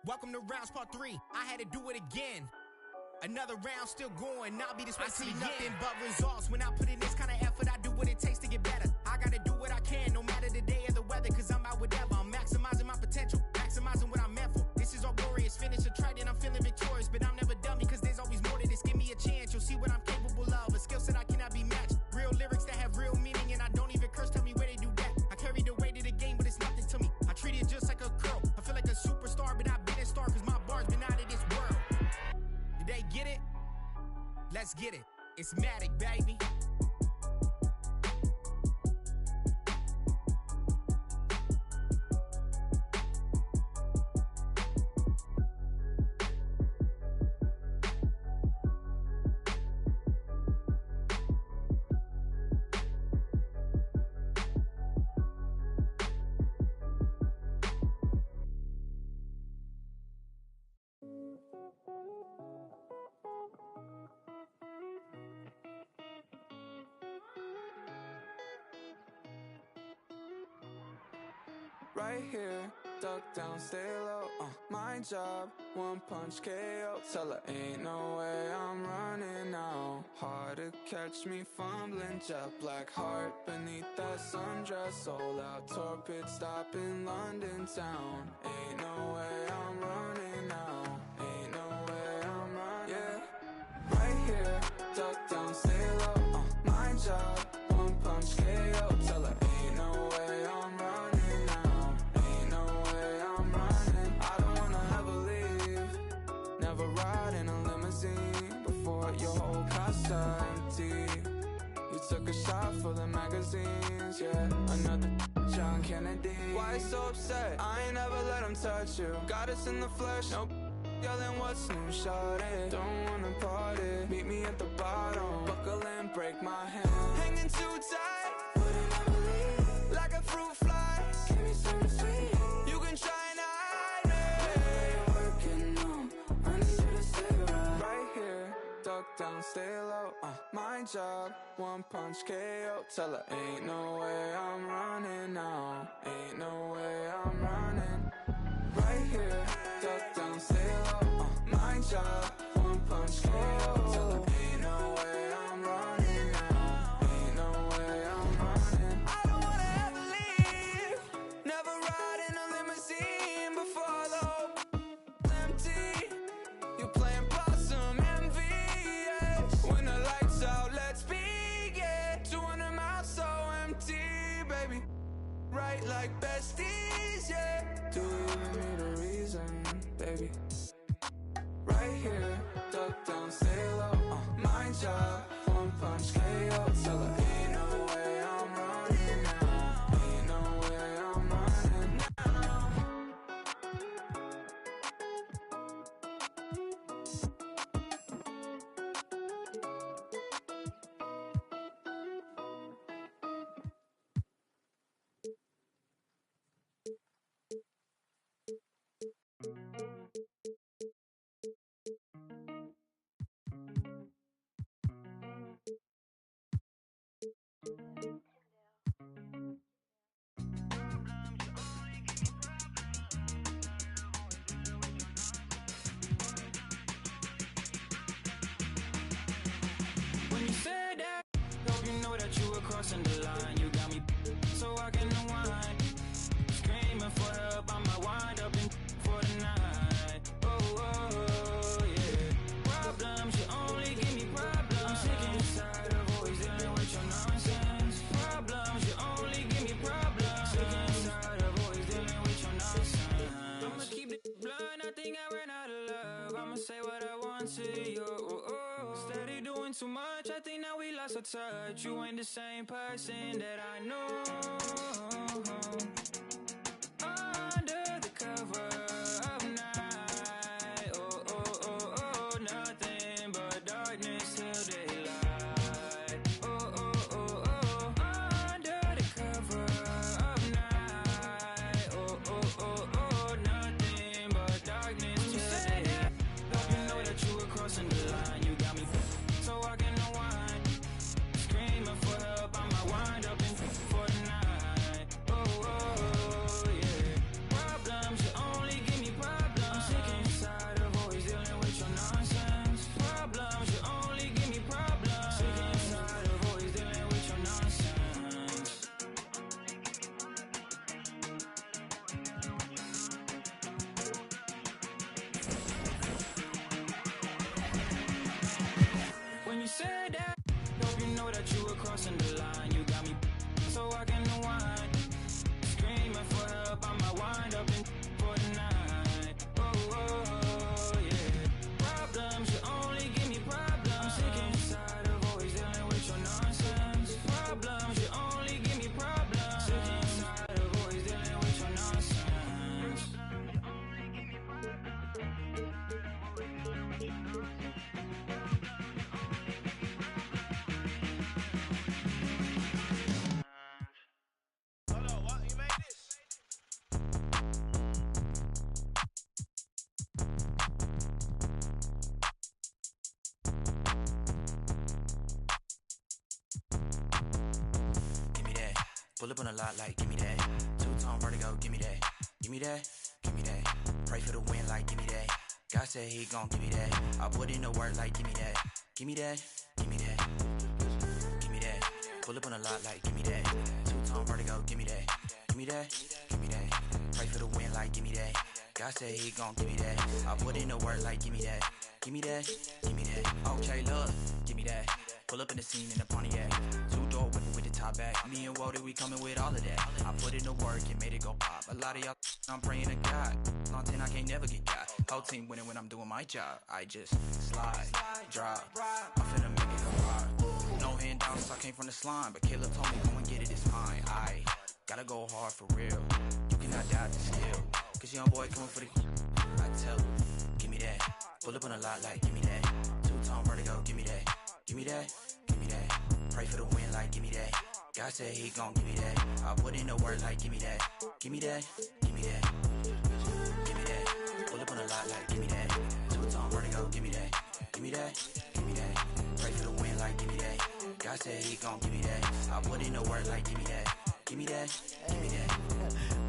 Welcome to rounds part 3. I had to do it again. Another round still going. I'll be this way. I see nothing but results. When I put in this kind of effort, I do what it takes to get better. I gotta do what I can, no matter the day or the weather, cause I'm out whatever. I'm maximizing my potential, maximizing what I'm meant for. This is all glorious. Finish a try, then I'm feeling victorious. But I'm never done because there's always more to this. Give me a chance, you'll see what I'm capable of. A skill set I cannot be matched. Real lyrics that have real meaning, and I don't even curse. Tell me where they do that. I carry the weight of the game, but it's nothing to me. I treat it just like a curl. I feel like a superstar, but I've been a star cause my bar's been out of this world. Did they get it? Let's get it. It's Matic, baby. Right here, duck down, stay low, my job, one punch KO. Tell her ain't no way I'm running now. Hard to catch me fumbling, jet black heart beneath that sundress. Sold out tour pit stop in London town. Ain't no way I'm running now. Ain't no way I'm running. Yeah, right here, duck down, stay low, my job, one punch KO. Tell her ain't no way I'm running. Your whole casa empty. You took a shot for the magazines, yeah. Another John Kennedy. Why so upset? I ain't never let him touch you. Got us in the flesh, nope. Yelling what's new, shawty. Don't wanna party. Meet me at the bottom. Buckle in, break my hand. Hanging too tight, wouldn't ever leave. Like a fruit fly, give me something sweet. You can try and hide me. Where you working on? I need you to stay right here. Duck down, stay low, my job, one punch KO. Tell her ain't no way I'm running now. Ain't no way I'm running. Right here, duck down, stay low, my job, one punch KO. Tell her ain't no way I'm running now. Ain't no way I'm running. I don't wanna ever leave. Never ride in a limousine before the whole empty. You playing possum envy. When the lights out, let's begin. 200 miles so empty, baby. Right like besties, yeah. Do you even need a reason, baby? Right here, duck down, stay low, my job, one punch KO. Tell her ain't no way I'm running now. Ain't no way I'm running now. When you said that, hope you know that you were crossing the line. You got me so I can unwind. Screaming for help, I might wind up in for the night. Oh, oh, yeah. Problems, you only give me problems. Sick and tired of always dealing with your nonsense. Problems, you only give me problems. Sick and tired of always dealing with your nonsense. I'ma keep it blunt, I think I ran out of love. I'ma say what I want to you. Oh, oh. Steady doing too much, I think now we lost our touch. You ain't the same person that I know. Under the cover of night, oh, oh, oh, oh, nothing but darkness till daylight. Oh, oh, oh, oh, under the cover of night, oh, oh, oh, oh, nothing but darkness till daylight. Hope you know that you were crossing the line. You got me so I can unwind. Screaming for help, I might wind up in for the night. Oh, oh, Pull up on a lot like, give me that. Two-tone vertigo, give me that. Give me that, give me that. Pray for the win like, give me that. God said he gon' give me that. I put in the work like, give me that. Give me that, give me that. Give me that. Pull up on a lot like, give me that. Two-tone vertigo, give me that. Give me that, give me that. Pray for the win like, give me that. God said he gon' give me that. I put in the work like, give me that. Give me that, give me that. Okay, look, give me that. Pull up in the scene in the Pontiac. Two-door whipping with the top back. Me and Wody, we coming with all of that. I put in the work and made it go pop. A lot of y'all, I'm praying to God. On 10, I can't never get got. Whole team winning when I'm doing my job. I just slide, drop. I'm finna make it go hard. No handouts, I came from the slime. But Killer told me, go and get it, it's fine. I gotta go hard for real. You cannot die to skill. Cause young boy coming for the... I tell him, give me that. Pull up on a lot like, give me that. Two-tone vertigo, give me that. Give me that, give me that. Pray for the win like, give me that. God said he gon' give me that. I put in the work like, give me that. Give me that, give me that. Give me that. Pull up on a lot like, give me that. Two-tone vertigo, give me that. Give me that, give me that. Pray for the win like, give me that. God said he gon' give me that. I put in the work like, give me that. Give me that, give me that.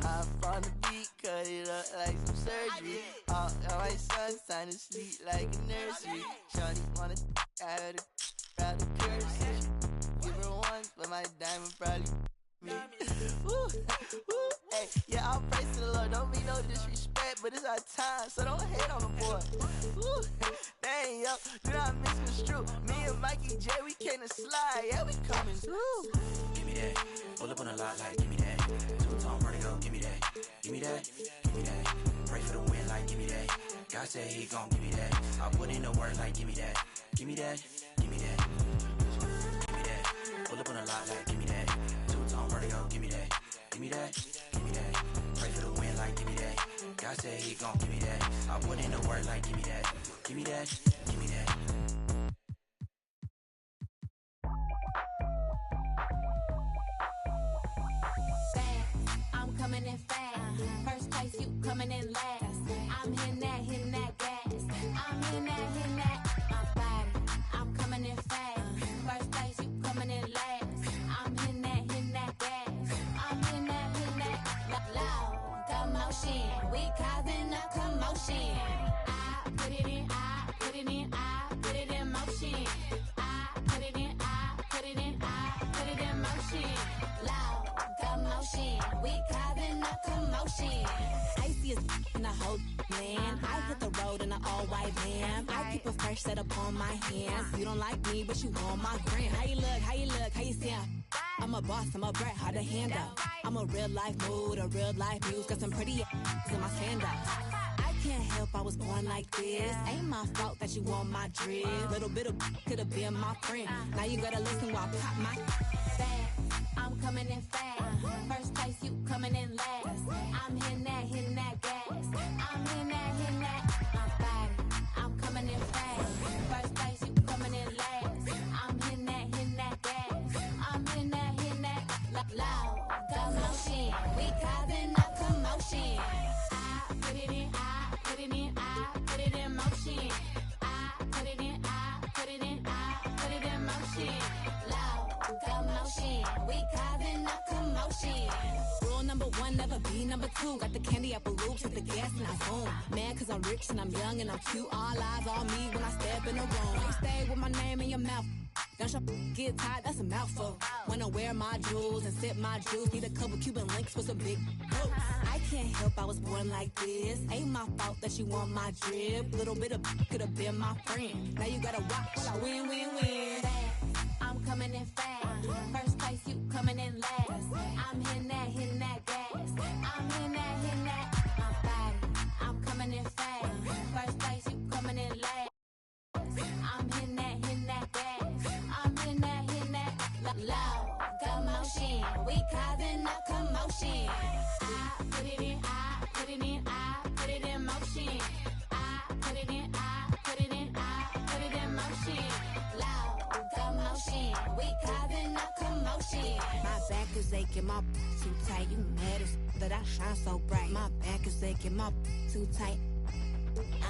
I'm from the beat, cut it up like some surgery. All my sons sign to sleep like a nursery. Shawty wanna out of the crowd of curses. Give her one, but my diamond probably me. Woo, woo, hey, yeah, I'll praise to the Lord. Don't mean no disrespect, but it's our time, so don't hate on the boy. Woo, dang, yo, do not misconstrue. Me and Mikey J, we came to slide, yeah, we coming through. Give me that. Pull up on a lot like, give me that. Two-tone vertigo, give me that. Give me that, give me that. Pray for the win like, give me that. God said he gon' give me that. I put in the work like, give me that. Give me that, give me that. Give me that. Pull up on a lot like, give me that. Two-tone vertigo, give me that. Give me that, give me that. Pray for the win like, give me that. God said he gon' give me that. I put in the work like, give me that. Give me that, give me that. I'm coming in fast. First place, you coming in last. I'm hitting that gas. I'm hitting that. My body, I'm coming in fast. First place, you coming in last. I'm hitting that gas. I'm hitting that. Loud commotion, we causing a commotion. I put it in, I put it in, I put it in motion. I put it in, I put it in, I put it in motion. Loud commotion, we causing a commotion. Icy as in a whole man. I hit the road in an all-white van. I keep a fresh set up on my hands. You don't like me, but you want my gram. How you look, how you sound? I'm a boss, I'm a brat, hard to handle. I'm a real life mood, a real life muse. Got some pretty in my sandals. I can't help I was born like this. Ain't my fault that you want my drip. Little bit of could've been my friend. Now you gotta listen while I pop my fast. I'm coming in fast. First place, you coming in last. I'm hitting that gas. I'm hitting that. My body, I'm coming in fast. First place, you coming in last. I'm hitting that gas. I'm hitting that. Loud commotion, we causing a commotion. I put it in, I put it in, I put it in motion. I put it in, I put it in, I put it in motion. Loud commotion, we causing a commotion. Rule number one, never be number two. Got the candy apple loops, hit the gas and I boom. Man, cause I'm rich and I'm young and I'm cute. All eyes on me when I step in the room. You stay with my name in your mouth. Don't your get tired, that's a mouthful. When I wear my jewels and sip my juice, need a couple Cuban links with some big boots. I can't help I was born like this. Ain't my fault that you want my drip. Little bit of could've been my friend. Now you gotta watch while I win. I'm coming in fast. First place, you coming in last. I'm hitting that gas. I'm hitting that. My body, I'm coming in fast. First place, you coming in last. I'm hitting that gas. I'm hitting that. Loud commotion, we causing a commotion. I put it in, I put it in, I put it in motion. I put it in, I put it in, I put it in motion. Loud commotion, we causing a commotion. My back is aching, my too tight. You mad as that I shine so bright. My back is aching, my too tight.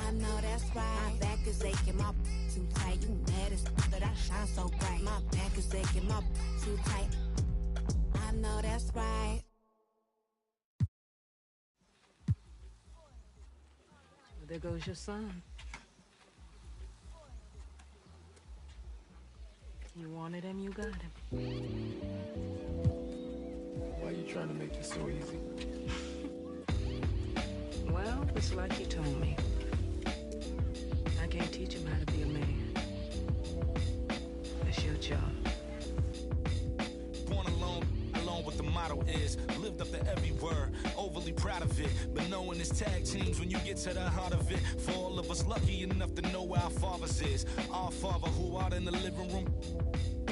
I know that's right. My back is aching, my too tight. You mad as that I shine so bright. My back is aching, my too tight. I I know that's right. There goes your son. You wanted him, you got him. Why are you trying to make this so easy? Well, it's like you told me. I can't teach him how to be a man. It's your job. Born alone what the motto is. Lived up to every word, overly proud of it. But knowing it's tag teams when you get to the heart of it. For all of us lucky enough to know where our fathers is. Our father who out in the living room.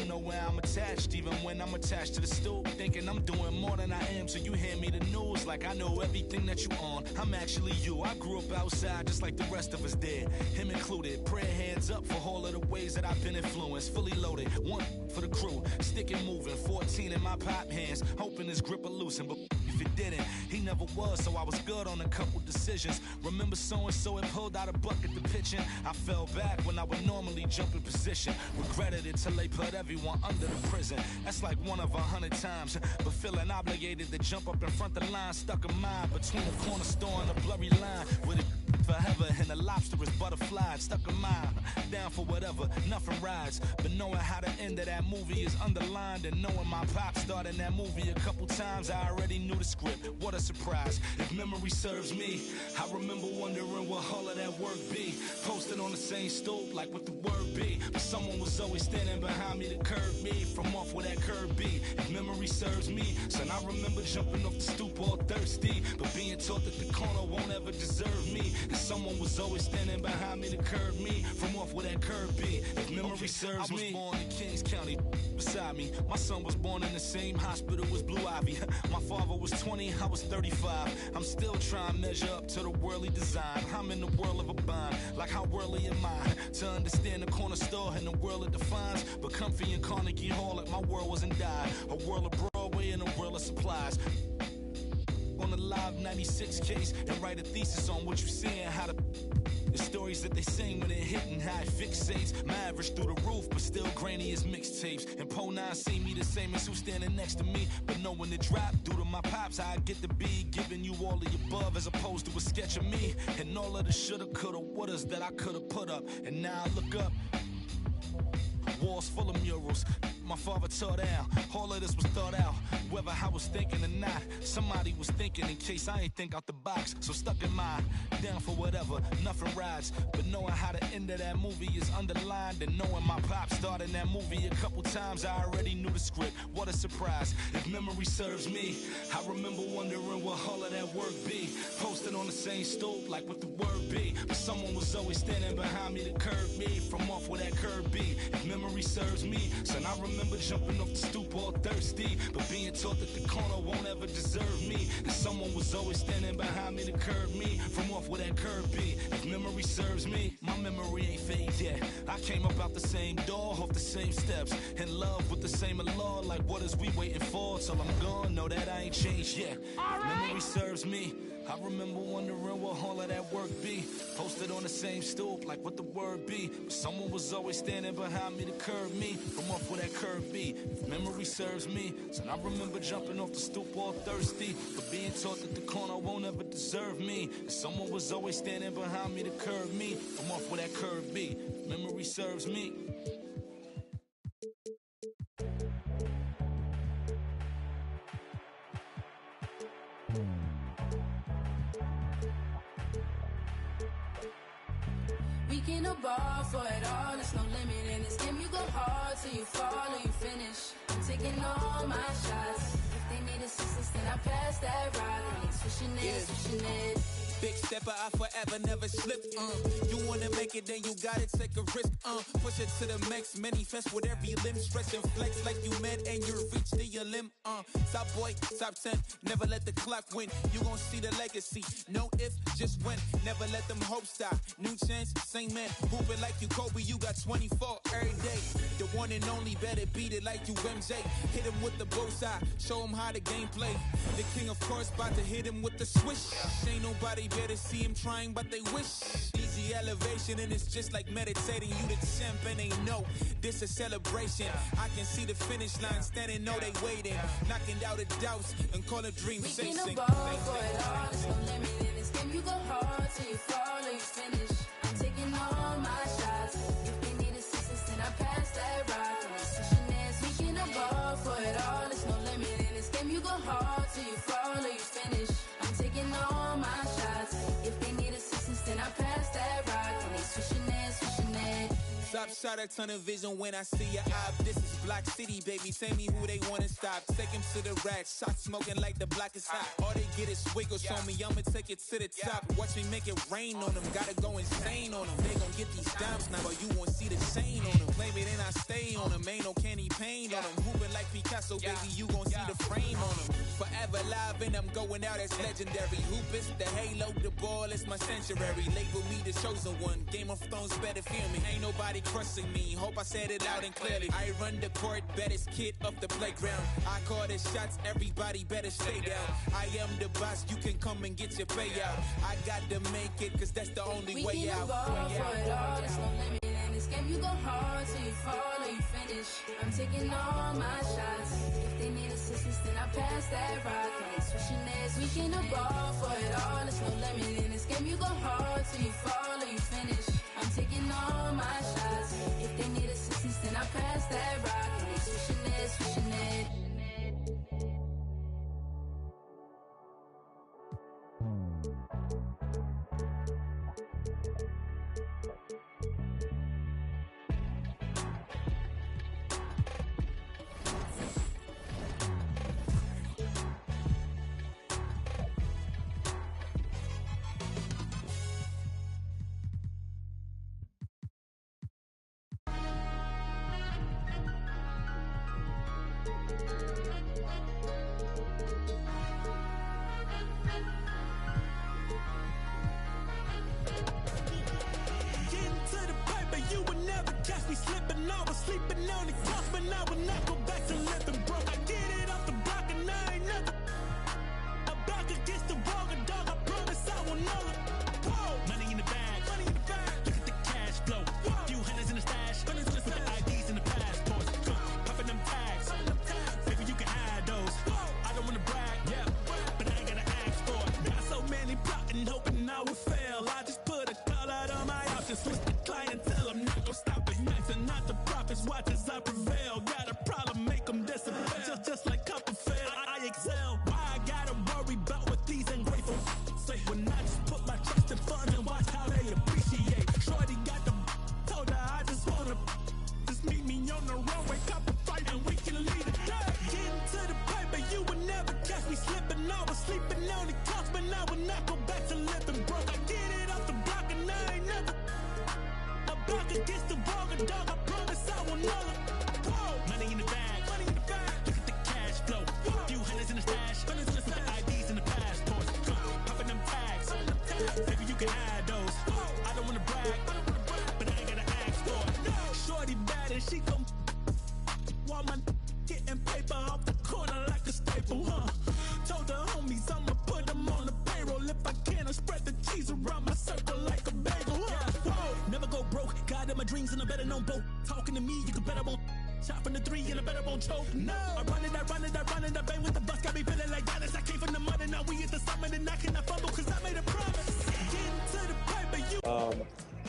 Know where I'm attached, even when I'm attached to the stool. Thinking I'm doing more than I am, so you hand me the news like I know everything that you on. I'm actually you. I grew up outside just like the rest of us did, him included. Prayer hands up for all of the ways that I've been influenced. Fully loaded, one for the crew, sticking moving. 14 in my pop hands, hoping his grip will loosen, but if it didn't, he never was, so I was good on a couple decisions. Remember so-and-so had pulled out a bucket to pitching. I fell back when I would normally jump in position. Regretted it till they put everyone under the prison. That's like 1 of 100 times. But feeling obligated to jump up in front of the line, stuck a mind between the corner store and the blurry line. With it forever and the lobster is butterfly. Stuck a mind, down for whatever, nothing rides. But knowing how the end of that movie is underlined, and knowing my pop starred in that movie a couple times, I already knew the script. What a surprise. If memory serves me, I remember wondering what all of that work be. Posted on the same stoop like what the word be. But someone was always standing behind me to curb me from off where that curb be. If memory serves me, son, I remember jumping off the stoop all thirsty, but being taught that the corner won't ever deserve me. And someone was always standing behind me to curb me from off where that curb be. If memory serves me, I was born in Kings County beside me. My son was born in the same hospital as Blue Ivy. My father was 20, I was 35. I'm still trying to measure up to the worldly design. I'm in the world of a bind, like how worldly am I? To understand the corner store and the world it defines. But comfy in Carnegie Hall like my world wasn't died. A world of Broadway and a world of supplies. On the Live 96 case and write a thesis on what you see and how the stories that they sing when it hit and how it fixates. My average through the roof, but still grainy as mixtapes. And Po 9 see me the same as who's standing next to me. But knowing the drop due to my pops, how I get to be giving you all of the above as opposed to a sketch of me. And all of the shoulda, coulda, wouldas that I coulda put up. And now I look up. Walls full of murals, my father tore down. All of this was thought out, whether I was thinking or not. Somebody was thinking in case I ain't think out the box. So stuck in my down for whatever, nothing rides. But knowing how the end of that movie is underlined, and knowing my pop starred in that movie a couple times, I already knew the script. What a surprise. If memory serves me, I remember wondering what all of that work be. Posted on the same stoop like what the word be. But someone was always standing behind me to curb me from off where that curb be. If memory serves me, son, I remember jumping off the stoop all thirsty, but being taught that the corner won't ever deserve me. And someone was always standing behind me to curb me from off where that curb be. If memory serves me, my memory ain't fade yet. I came up out the same door, off the same steps, in love with the same law. Like what is we waiting for till I'm gone? Know that I ain't changed yet. If memory serves me, I remember wondering what all of that work be. Posted on the same stoop like what the word be. But someone was always standing behind me to curb me from off where that curb be. If memory serves me, son, I remember jumping off the stoop all thirsty, but being taught that the corner won't ever deserve me. And someone was always standing behind me to curb me from off where that curb be. If memory serves me. We can no ball for it all, there's no limit in this game. You go hard till you fall or you finish. I'm taking all my shots. If they need assistance, then I pass that rock. Like swishing it, swishing it. Big stepper, I forever never slip. You wanna make it, then you gotta take a risk. Push it to the max, manifest with every limb. Stretch and flex like you mad and you reach to your limb. Top boy, top 10, never let the clock win. You gon' see the legacy, no if, just when. Never let them hopes die. New chance, same man. Hooping like you Kobe, you got 24 every day. The one and only, better beat it like you MJ. Hit him with the bullseye, show him how the game play. The king, of course, about to hit him with the swish. Ain't nobody better see him trying, but they wish. Easy elevation, and it's just like meditating. You the champ, and they know this a celebration. I can see the finish line, standing, know they waiting. Knocking out the doubts and call a dream sing. We can ball for it all, there's no limit in this game. You go hard till you fall or you finish. I'm taking all my shots. If they need assistance, then I pass that rock. And we're switching ends. We can ball for it all, there's no limit in this game. You go hard till you fall or you finish. I'm taking all my shots. If they need assistance, then I pass that rock. And we're switching ends, switching ends. Top shot, a ton of vision when I see your eye. This is Black City, baby. Tell me who they wanna stop. Take him to the rack, shot smoking like the block is hot. All they get is swiggles on me, I'ma take it to the top. Watch me make it rain on them, gotta go insane on them. They gon' get these dimes now, but you won't see the chain on them. Claim it and I stay on them, ain't no candy paint on them. Hooping like Picasso, baby, you gon' see the frame on them. Forever live and I'm going out as legendary. Hoop is the halo, the ball is my sanctuary. Label me the chosen one, Game of Thrones better feel me. Ain't nobody crushing me, hope I said it loud and clearly. I run the court, baddest kid off the playground. I call the shots, everybody better stay down. I am the boss, you can come and get your payout. I got to make it, cause that's the only way out. We can ball for it all, there's no limit in this game. You go hard till you fall or you finish. I'm taking all my shots. If they need assistance, then I pass that rock. And they switching ends. We can ball for it all, there's no limit in this game. You go hard till you fall or you finish. I'm taking all my shots. If they need assistance, then I pass that rock. And they switching ends, switching ends.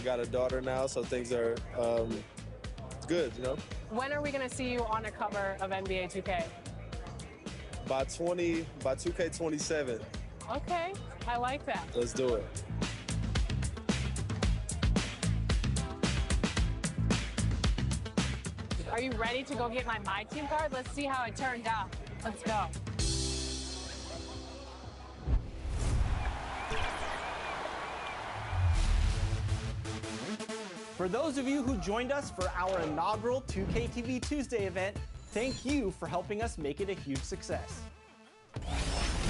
Got a daughter now, so things are good, you know? When are we going to see you on a cover of NBA2K? By 2K27. Okay, I like that. Let's do it. Are you ready to go get my team card? Let's see how it turned out. Let's go. For those of you who joined us for our inaugural 2K TV Tuesday event, thank you for helping us make it a huge success.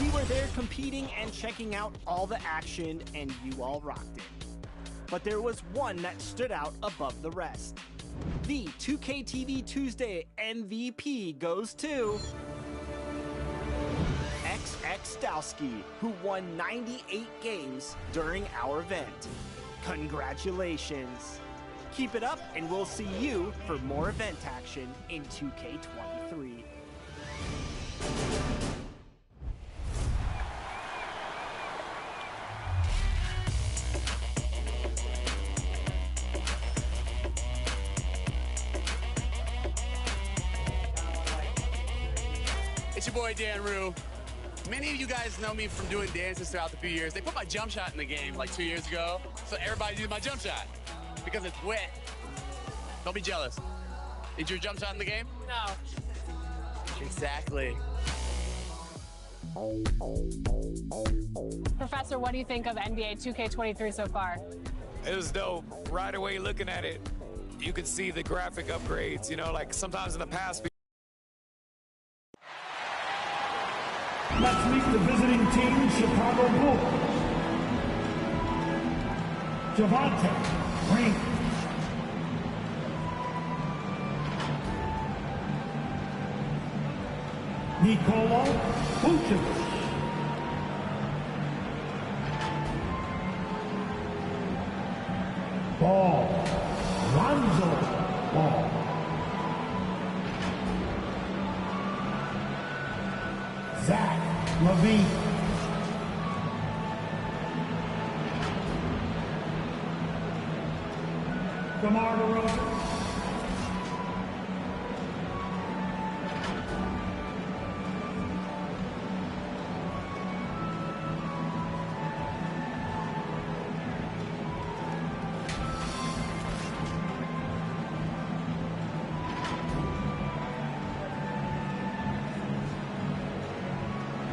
We were there competing and checking out all the action, and you all rocked it. But there was one that stood out above the rest. The 2K TV Tuesday MVP goes to Stowski, who won 98 games during our event. Congratulations! Keep it up, and we'll see you for more event action in 2K23. It's your boy Dan Rue. Many of you guys know me from doing dances throughout the few years. They put my jump shot in the game like 2 years ago, so everybody uses my jump shot because it's wet. Don't be jealous. Is your jump shot in the game? No. Exactly. Professor, what do you think of NBA 2K23 so far? It was dope. Right away looking at it, you could see the graphic upgrades. You know, like sometimes in the past, let's meet the visiting team, Chicago Bulls. Javante Green. Nikola Vucevic. Ball. Lonzo Ball. Zach LaVine. DeMar DeRozan.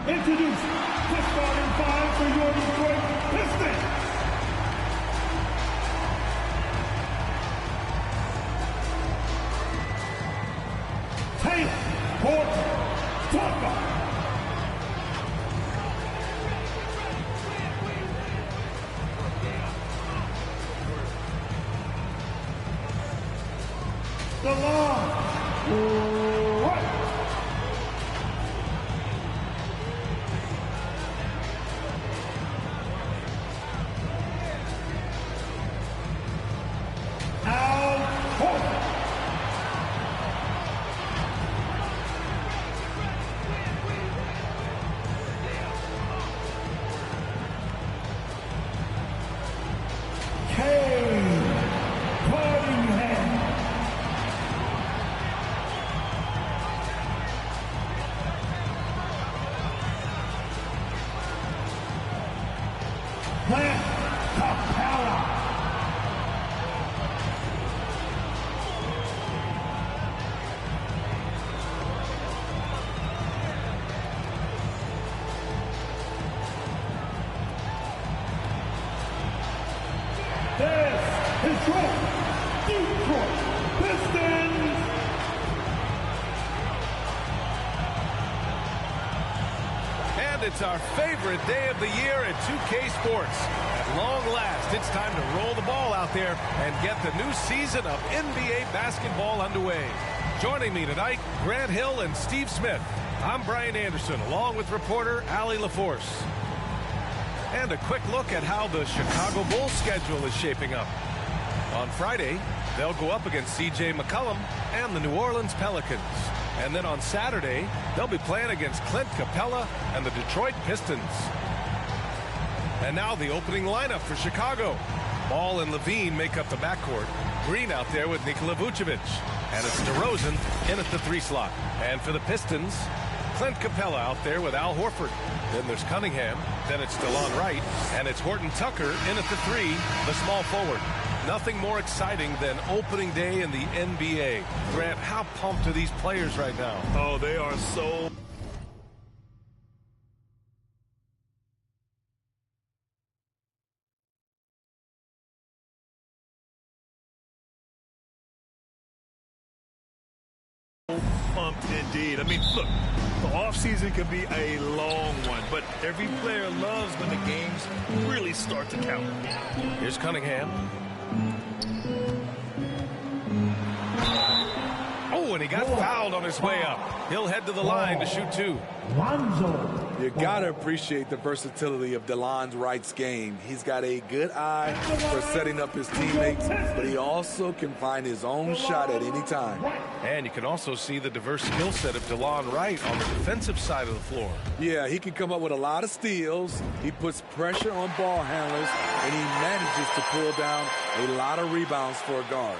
Introduce the starting five for your Detroit Pistons. Taylor Horton Tucker. DeLon Wright. Detroit Pistons. And it's our favorite day of the year at 2K Sports. At long last, it's time to roll the ball out there and get the new season of NBA basketball underway. Joining me tonight, Grant Hill and Steve Smith. I'm Brian Anderson, along with reporter Allie LaForce. And a quick look at how the Chicago Bulls schedule is shaping up. On Friday, they'll go up against C.J. McCollum and the New Orleans Pelicans. And then on Saturday, they'll be playing against Clint Capella and the Detroit Pistons. And now the opening lineup for Chicago. Ball and Levine make up the backcourt. Green out there with Nikola Vucevic. And it's DeRozan in at the 3 slot. And for the Pistons, Clint Capella out there with Al Horford. Then there's Cunningham. Then it's DeLon Wright. And it's Horton Tucker in at the 3, the small forward. Nothing more exciting than opening day in the NBA. Grant, how pumped are these players right now? Oh, they are so... pumped indeed. I mean, look, the offseason can be a long one, but every player loves when the games really start to count. Here's Cunningham. Oh, and he got fouled on his way up. He'll head to the line to shoot 2. Lonzo You gotta appreciate the versatility of DeLon Wright's game. He's got a good eye for setting up his teammates, but he also can find his own shot at any time. And you can also see the diverse skill set of DeLon Wright on the defensive side of the floor. Yeah, he can come up with a lot of steals. He puts pressure on ball handlers, and he manages to pull down a lot of rebounds for a guard.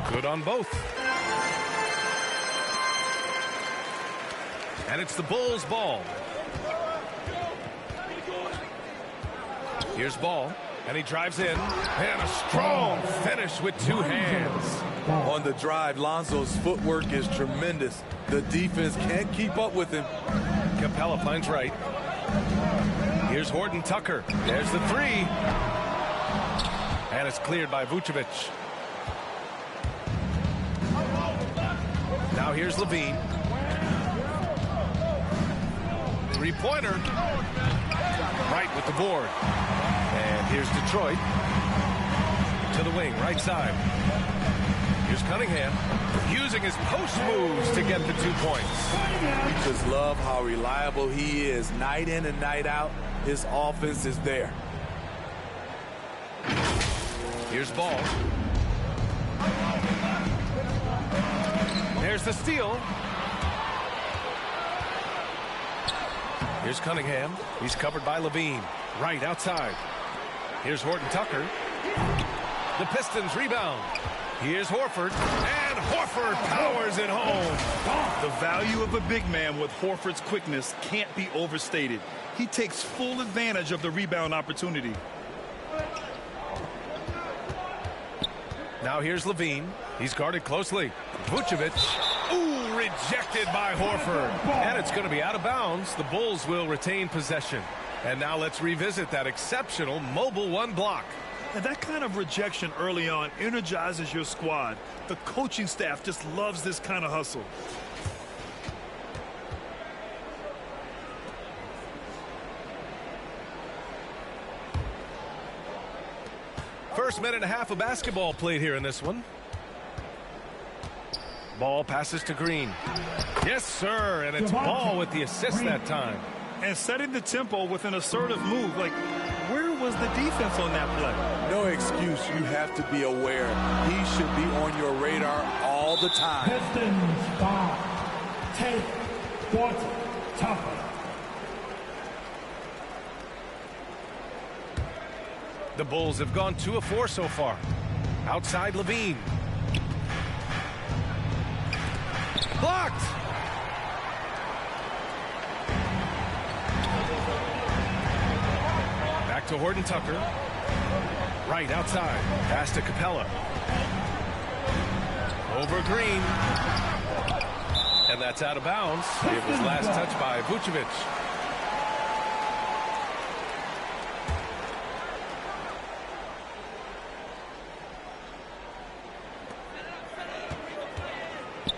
Good on both. And it's the Bulls' ball. Here's Ball, and he drives in, and a strong finish with two hands. On the drive, Lonzo's footwork is tremendous. The defense can't keep up with him. Capella finds Wright. Here's Horton Tucker. There's the three. And it's cleared by Vucevic. Now here's Levine. Three-pointer. Wright with the board. And here's Detroit. To the wing, right side. Here's Cunningham. Using his post moves to get the 2 points. You just love how reliable he is. Night in and night out, his offense is there. Here's Ball. There's the steal. Here's Cunningham. He's covered by Levine. Right outside. Here's Horton Tucker. The Pistons rebound. Here's Horford. And Horford powers it home. The value of a big man with Horford's quickness can't be overstated. He takes full advantage of the rebound opportunity. Now here's Levine. He's guarded closely. Vucevic. Ooh, rejected by Horford. And it's going to be out of bounds. The Bulls will retain possession. And now let's revisit that exceptional mobile one block. And that kind of rejection early on energizes your squad. The coaching staff just loves this kind of hustle. First minute and a half of basketball played here in this one. Ball passes to Green. Yes, sir, and it's Ball with the assist that time. And setting the tempo with an assertive move. Like, where was the defense on that play? No excuse. You have to be aware. He should be on your radar all the time. Pistons foul. Take Horton Tucker. The Bulls have gone 2 of 4 so far. Outside Levine. Blocked. Back to Horton Tucker. Right outside. Pass to Capella. Over Green. And that's out of bounds. It was last touched by Vucevic.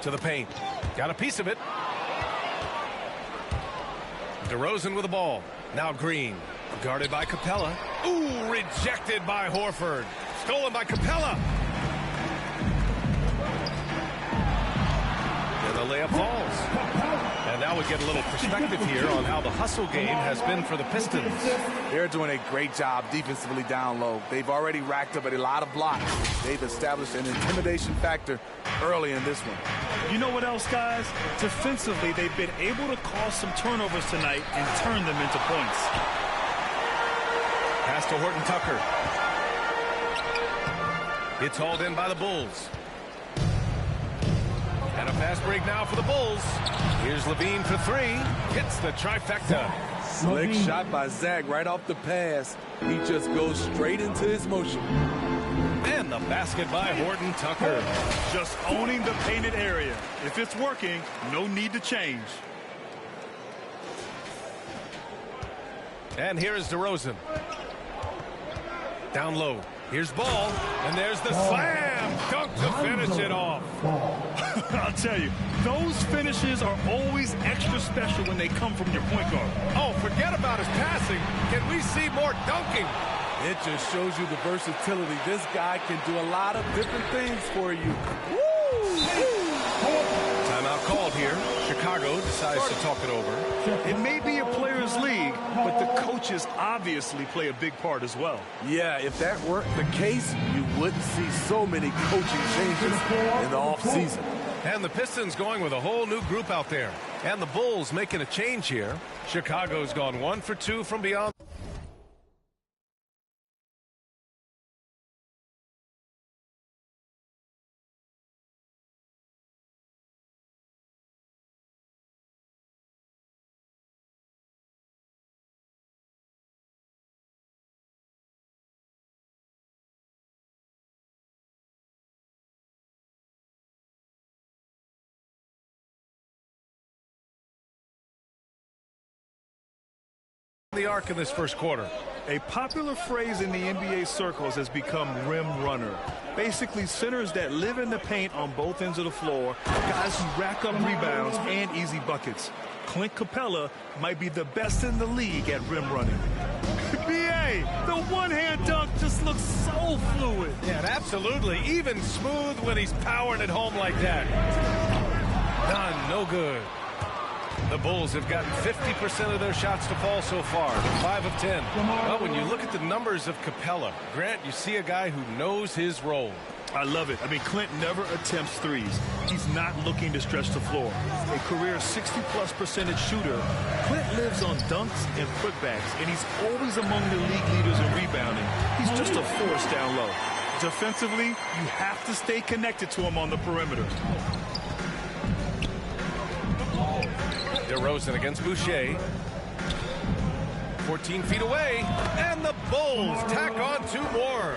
To the paint. Got a piece of it. DeRozan with the ball. Now Green. Guarded by Capella. Ooh, rejected by Horford. Stolen by Capella. And the layup falls. And now we get a little perspective here on how the hustle game has been for the Pistons. They're doing a great job defensively down low. They've already racked up a lot of blocks. They've established an intimidation factor early in this one. You know what else, guys? Defensively, they've been able to cause some turnovers tonight and turn them into points. Pass to Horton Tucker. It's hauled in by the Bulls. And a fast break now for the Bulls. Here's Levine for 3. Hits the trifecta. Slick shot by Zach right off the pass. He just goes straight into his motion. And the basket by Horton Tucker. Just owning the painted area. If it's working, no need to change. And here is DeRozan. Down low. Here's Ball. And there's the slam dunk to finish it off. I'll tell you, those finishes are always extra special when they come from your point guard. Oh, forget about his passing. Can we see more dunking? It just shows you the versatility. This guy can do a lot of different things for you. Timeout called here. Chicago decides to talk it over. It may be a players' league, but the coaches obviously play a big part as well. Yeah, if that weren't the case, you wouldn't see so many coaching changes in the offseason. And the Pistons going with a whole new group out there. And the Bulls making a change here. Chicago's gone 1 for 2 from beyond. The arc in this first quarter. A popular phrase in the NBA circles has become rim runner. Basically, centers that live in the paint on both ends of the floor, guys who rack up rebounds and easy buckets. Clint Capella might be the best in the league at rim running. B.A., the one-hand dunk just looks so fluid. Yeah, absolutely. Even smooth when he's powering it home like that. Done, no good. The Bulls have gotten 50% of their shots to fall so far, 5 of 10. Well, when you look at the numbers of Capella, Grant, you see a guy who knows his role. I love it. I mean, Clint never attempts threes. He's not looking to stretch the floor. A career 60+% shooter, Clint lives on dunks and putbacks, and he's always among the league leaders in rebounding. He's just a force down low. Defensively, you have to stay connected to him on the perimeter. DeRozan against Boucher. 14 feet away, and the Bulls tack on 2 more.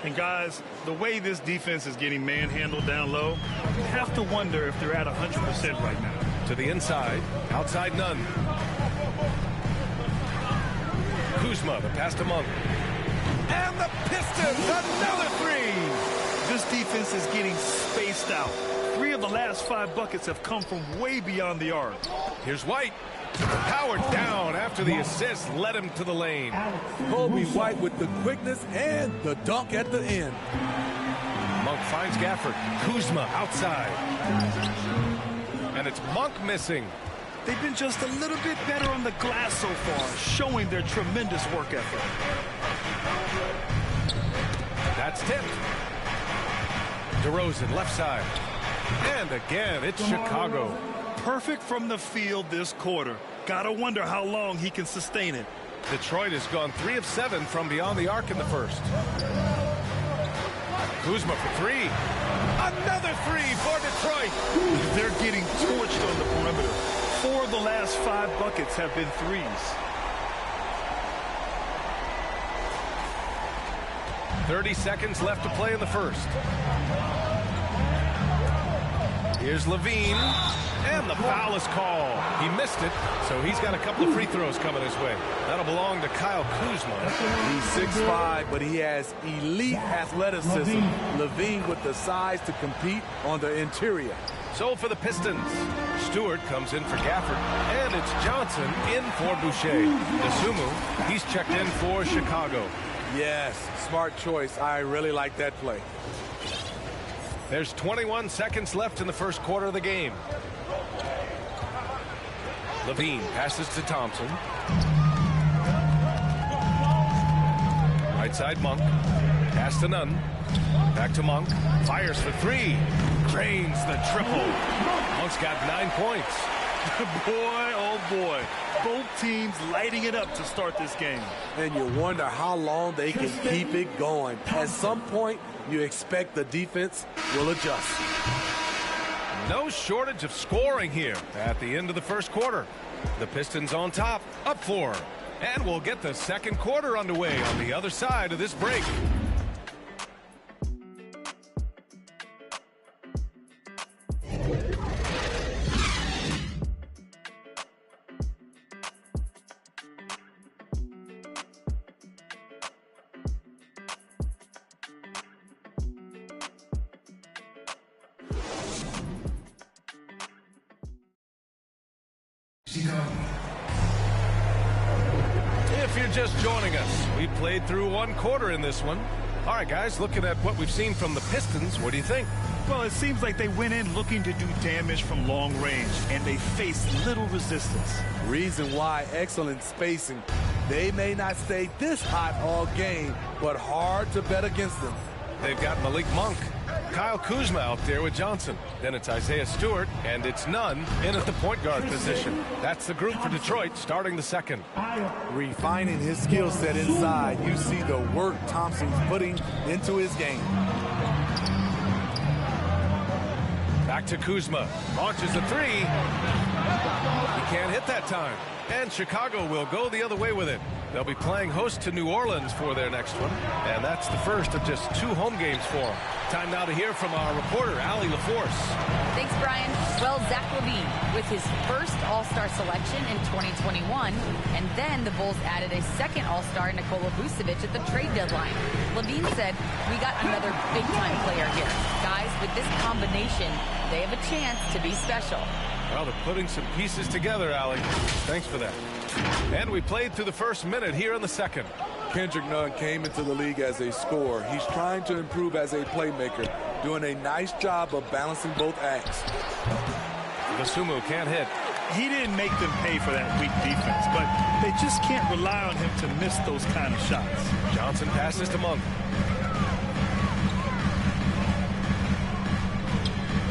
And guys, the way this defense is getting manhandled down low, you have to wonder if they're at 100% right now. To the inside, outside none. Kuzma, the pass to Monk. And the Pistons, another 3. This defense is getting spaced out. 3 of the last 5 buckets have come from way beyond the arc. Here's White. Powered down after the assist led him to the lane. Kobe White with the quickness and the dunk at the end. Monk finds Gafford. Kuzma outside. And it's Monk missing. They've been just a little bit better on the glass so far, showing their tremendous work ethic. That's tipped. DeRozan left side. And again, it's Chicago. Perfect from the field this quarter. Gotta wonder how long he can sustain it. Detroit has gone 3 of 7 from beyond the arc in the first. Kuzma for 3. Another 3 for Detroit. They're getting torched on the perimeter. 4 of the last 5 buckets have been threes. 30 seconds left to play in the first. Here's Levine, and the foul is called. He missed it, so he's got a couple of free throws coming his way. That'll belong to Kyle Kuzma. He's 6'5", but he has elite athleticism. Levine with the size to compete on the interior. So for the Pistons, Stewart comes in for Gafford, and it's Johnson in for Boucher. Nasumu, he's checked in for Chicago. Yes, smart choice. I really like that play. There's 21 seconds left in the first quarter of the game. Levine passes to Thompson. Right side Monk. Pass to Nunn. Back to Monk. Fires for 3. Drains the triple. Monk's got 9 points. Boy, oh boy. Both teams lighting it up to start this game. And you wonder how long they can keep it going. At some point, you expect the defense will adjust. No shortage of scoring here at the end of the first quarter. The Pistons on top, up 4. And we'll get the second quarter underway on the other side of this break. If you're just joining us, we played through one quarter in this one. All right, guys, looking at what we've seen from the Pistons, what do you think? Well, it seems like they went in looking to do damage from long range, and they faced little resistance. Reason why, excellent spacing. They may not stay this hot all game, but hard to bet against them. They've got Malik Monk, Kyle Kuzma out there with Johnson. Then it's Isaiah Stewart, and it's Nunn in at the point guard position. That's the group for Detroit starting the second. Refining his skill set inside, you see the work Thompson's putting into his game. Back to Kuzma. Launches a three. He can't hit that time. And Chicago will go the other way with it. They'll be playing host to New Orleans for their next one. And that's the first of just 2 home games for them. Time now to hear from our reporter, Allie LaForce. Thanks, Brian. Well, Zach LaVine with his first All-Star selection in 2021. And then the Bulls added a second All-Star, Nikola Vucevic, at the trade deadline. LaVine said, "We got another big-time player here. Guys, with this combination, they have a chance to be special." Well, they're putting some pieces together, Allie. Thanks for that. And we played through the first minute here in the second. Kendrick Nunn came into the league as a scorer. He's trying to improve as a playmaker, doing a nice job of balancing both acts. Vasumu can't hit. He didn't make them pay for that weak defense, but they just can't rely on him to miss those kind of shots. Johnson passes to Monk.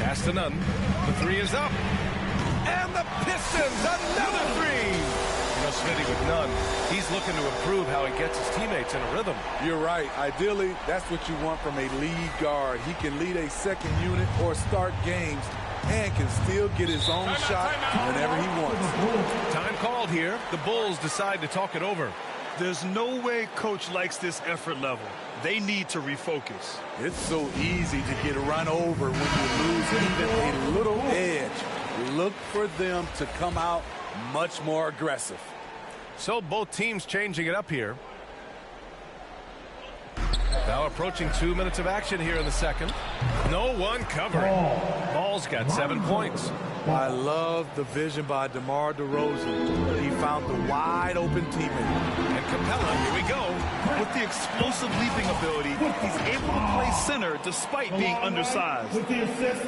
Pass to Nunn. The three is up. And the Pistons, another three. You know, Smitty, with Nunn, he's looking to improve how he gets his teammates in a rhythm. You're right. Ideally, that's what you want from a lead guard. He can lead a second unit or start games and can still get his own shot whenever he wants. Time called here. The Bulls decide to talk it over. There's no way coach likes this effort level. They need to refocus. It's so easy to get run over when you lose even a little edge. Look for them to come out much more aggressive. So both teams changing it up here. Now approaching 2 minutes of action here in the second. No one covering. Ball's got 7 points. I love the vision by DeMar DeRozan. He found the wide open teammate. And Capella, here we go. With the explosive leaping ability, he's able to play center despite being undersized. With the assist.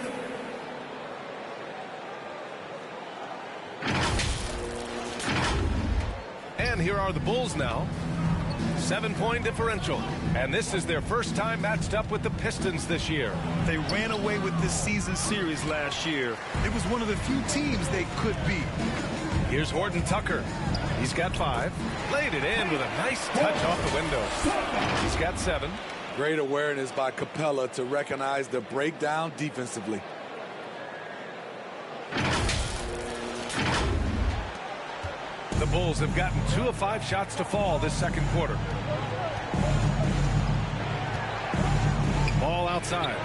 And here are the Bulls now. 7-point differential. And this is their first time matched up with the Pistons this year. They ran away with this season series last year. It was one of the few teams they could beat. Here's Horton Tucker. He's got 5. Laid it in with a nice touch off the window. He's got 7. Great awareness by Capella to recognize the breakdown defensively. The Bulls have gotten 2 of 5 shots to fall this second quarter. Ball outside.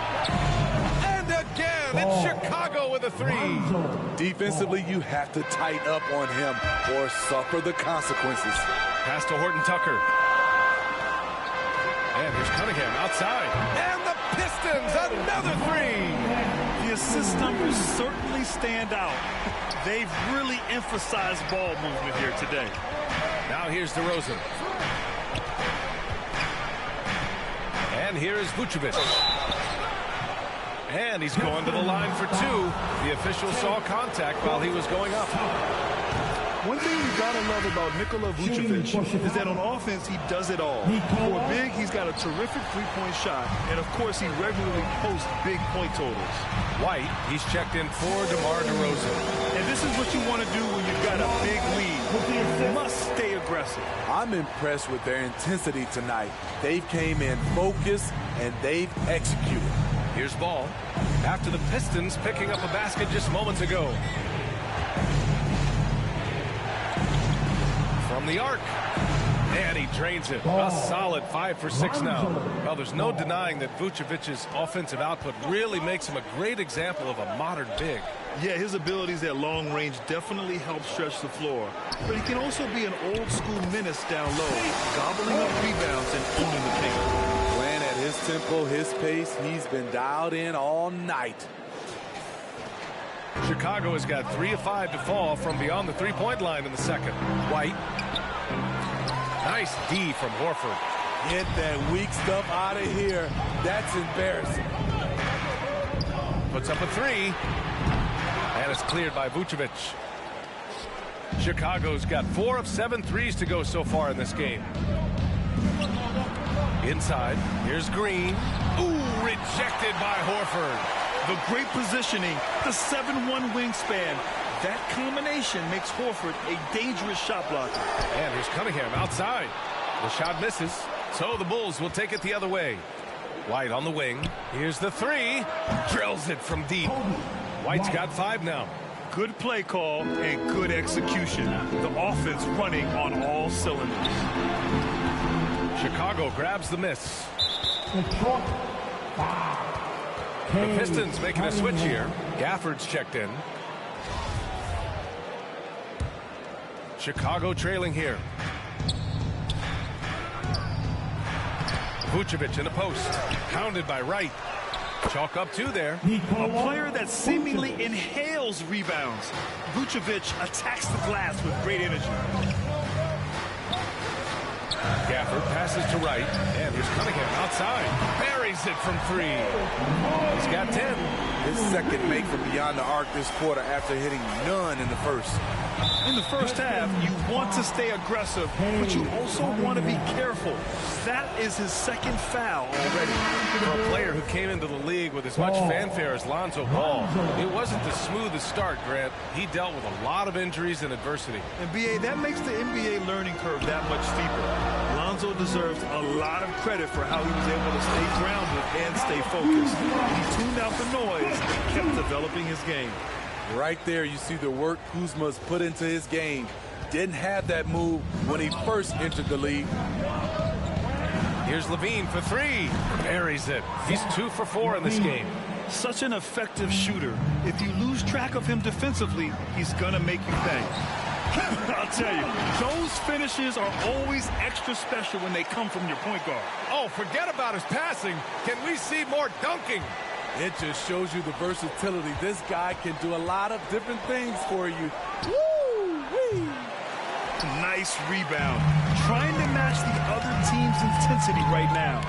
And again, it's Chicago with a 3. Defensively, you have to tighten up on him or suffer the consequences. Pass to Horton Tucker. And here's Cunningham outside. And the Pistons, another 3. The assist numbers certainly stand out. They've really emphasized ball movement here today. Now here's DeRozan. And here is Vucevic. And he's going to the line for 2. The official saw contact while he was going up. One thing you gotta love about Nikola Vucevic is that on offense, he does it all. For big, he's got a terrific three-point shot, and of course, he regularly posts big point totals. White, he's checked in for DeMar DeRozan. And this is what you want to do when you've got a big lead. You must stay aggressive. I'm impressed with their intensity tonight. They've came in focused, and they've executed. Here's Ball. After the Pistons picking up a basket just moments ago. From the arc. And he drains it. A solid 5 for 6 now. Well, there's no denying that Vucevic's offensive output really makes him a great example of a modern big. Yeah, his abilities at long range definitely help stretch the floor. But he can also be an old-school menace down low, gobbling up rebounds and owning the paint. Playing at his tempo, his pace, he's been dialed in all night. Chicago has got 3 of 5 to fall from beyond the three-point line in the second. White. Nice D from Horford. Get that weak stuff out of here. That's embarrassing. Puts up a 3. And it's cleared by Vucevic. Chicago's got 4 of 7 threes to go so far in this game. Inside, here's Green. Ooh, rejected by Horford. The great positioning, the 7'1" wingspan. That combination makes Horford a dangerous shot blocker. And here's Cunningham outside. The shot misses, so the Bulls will take it the other way. White on the wing. Here's the 3. Drills it from deep. White's got 5 now. Good play call and good execution. The offense running on all cylinders. Chicago grabs the miss. The Pistons making a switch here. Gafford's checked in. Chicago trailing here. Vucevic in the post. Pounded by Wright. Chalk up 2 there. A player that seemingly inhales rebounds. Vucevic attacks the glass with great energy. Gafford passes to Wright. And here's Cunningham outside. Buries it from 3. He's got 10. His second make from beyond the arc this quarter after hitting none in the first. In the first half, you want to stay aggressive, but you also want to be careful. That is his second foul already. For a player who came into the league with as much fanfare as Lonzo Ball, it wasn't the smoothest start, Grant. He dealt with a lot of injuries and adversity. And BA, that makes the NBA learning curve that much steeper. Lonzo deserves a lot of credit for how he was able to stay grounded and stay focused. He tuned out the noise and kept developing his game. Right there, you see the work Kuzma's put into his game. Didn't have that move when he first entered the league. Here's Levine for 3. Buries it. He's 2 for 4 in this game. Such an effective shooter. If you lose track of him defensively, he's gonna make you pay. I'll tell you, those finishes are always extra special when they come from your point guard. Oh, forget about his passing. Can we see more dunking? It just shows you the versatility. This guy can do a lot of different things for you. Woo-wee. Nice rebound. Trying to match the other team's intensity right now.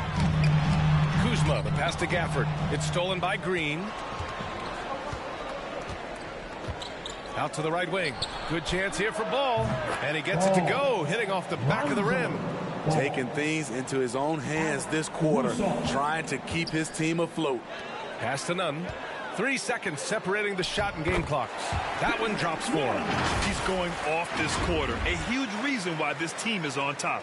Kuzma, the pass to Gafford. It's stolen by Green. Out to the right wing. Good chance here for Ball. And he gets it to go, hitting off the back of the rim. Taking things into his own hands this quarter, trying to keep his team afloat. Pass to Nunn. 3 seconds separating the shot and game clocks. That one drops for him. He's going off this quarter. A huge reason why this team is on top.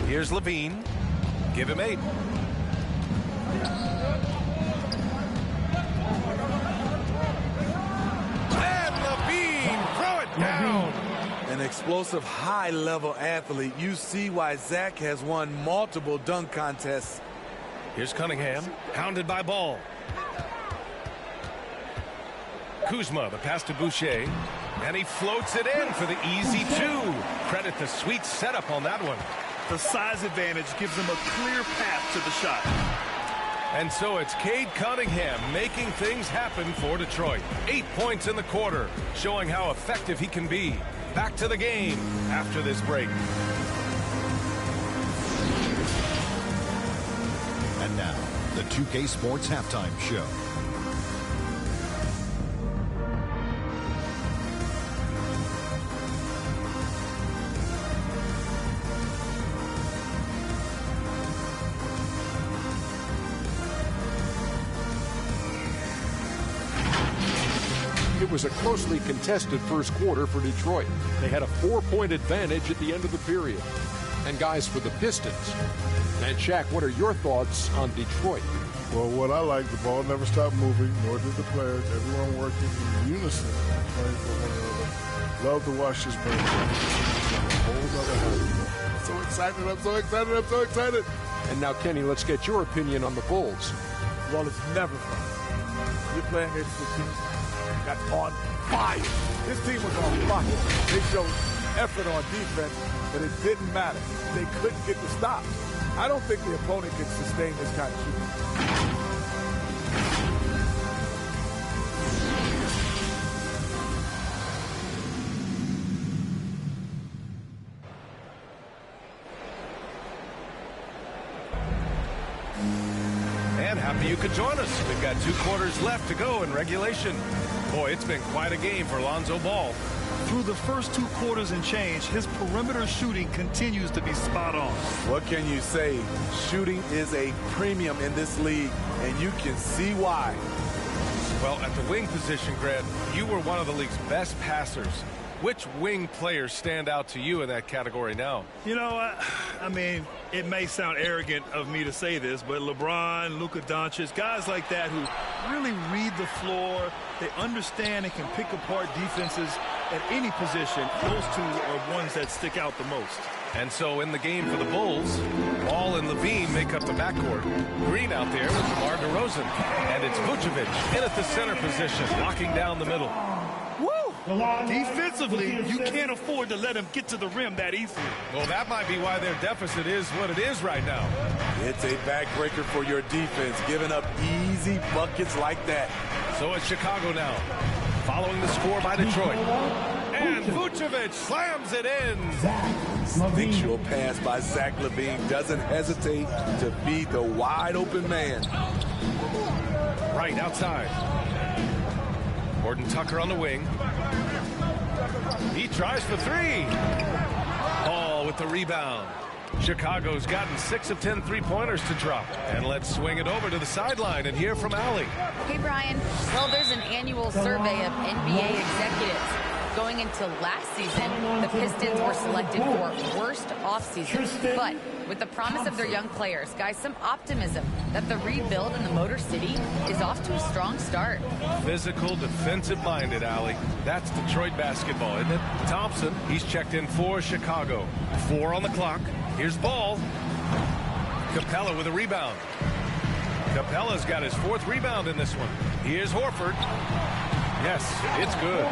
Here's Levine. Give him 8. And Levine, throw it down. An explosive, high-level athlete. You see why Zach has won multiple dunk contests. Here's Cunningham, hounded by Ball. Kuzma, the pass to Boucher. And he floats it in for the easy 2. Credit the sweet setup on that one. The size advantage gives him a clear path to the shot. And so it's Cade Cunningham making things happen for Detroit. 8 points in the quarter, showing how effective he can be. Back to the game after this break. And now, the 2K Sports Halftime Show. It was a closely contested first quarter for Detroit. They had a 4-point advantage at the end of the period. And guys, for the Pistons. And Shaq, what are your thoughts on Detroit? Well, what I like, the ball never stopped moving, nor did the players. Everyone working in unison, playing for one another. Love to watch this break. A whole other half. I'm so excited, I'm so excited, I'm so excited. And now, Kenny, let's get your opinion on the Bulls. Well, it's never fun. You're playing against the team that's on fire. This team was on fire. They showed effort on defense, but it didn't matter. They couldn't get the stops. I don't think the opponent can sustain this kind of shooting. And happy you could join us. We've got 2 quarters left to go in regulation. Boy, it's been quite a game for Lonzo Ball. Through the first 2 quarters and change, his perimeter shooting continues to be spot on. What can you say? Shooting is a premium in this league, and you can see why. Well, at the wing position, Grant, you were one of the league's best passers. Which wing players stand out to you in that category now? You know, I mean, it may sound arrogant of me to say this, but LeBron, Luka Doncic, guys like that who really read the floor, they understand and can pick apart defenses at any position. Those 2 are ones that stick out the most. And so in the game for the Bulls, Ball and Levine make up the backcourt. Green out there with DeMar DeRozan. And it's Vucevic in at the center position, locking down the middle. Woo! Defensively, you can't afford to let him get to the rim that easily. Well, that might be why their deficit is what it is right now. It's a backbreaker for your defense, giving up easy buckets like that. So it's Chicago now, following the score by Detroit. And Vucevic slams it in. Instinctual pass by Zach LaVine, doesn't hesitate to beat the wide open man. Right outside. Horton Tucker on the wing. He tries for 3. Ball with the rebound. Chicago's gotten 6 of 10 3-pointers to drop. And let's swing it over to the sideline and hear from Allie. Hey, Brian. Well, there's an annual survey of NBA executives. Going into last season, the Pistons were selected for worst offseason. But with the promise of their young players, guys, some optimism that the rebuild in the Motor City is off to a strong start. Physical, defensive-minded, Allie. That's Detroit basketball, isn't it? Thompson, he's checked in for Chicago. 4 on the clock. Here's Ball. Capella with a rebound. Capella's got his 4th rebound in this one. Here's Horford. Yes, it's good.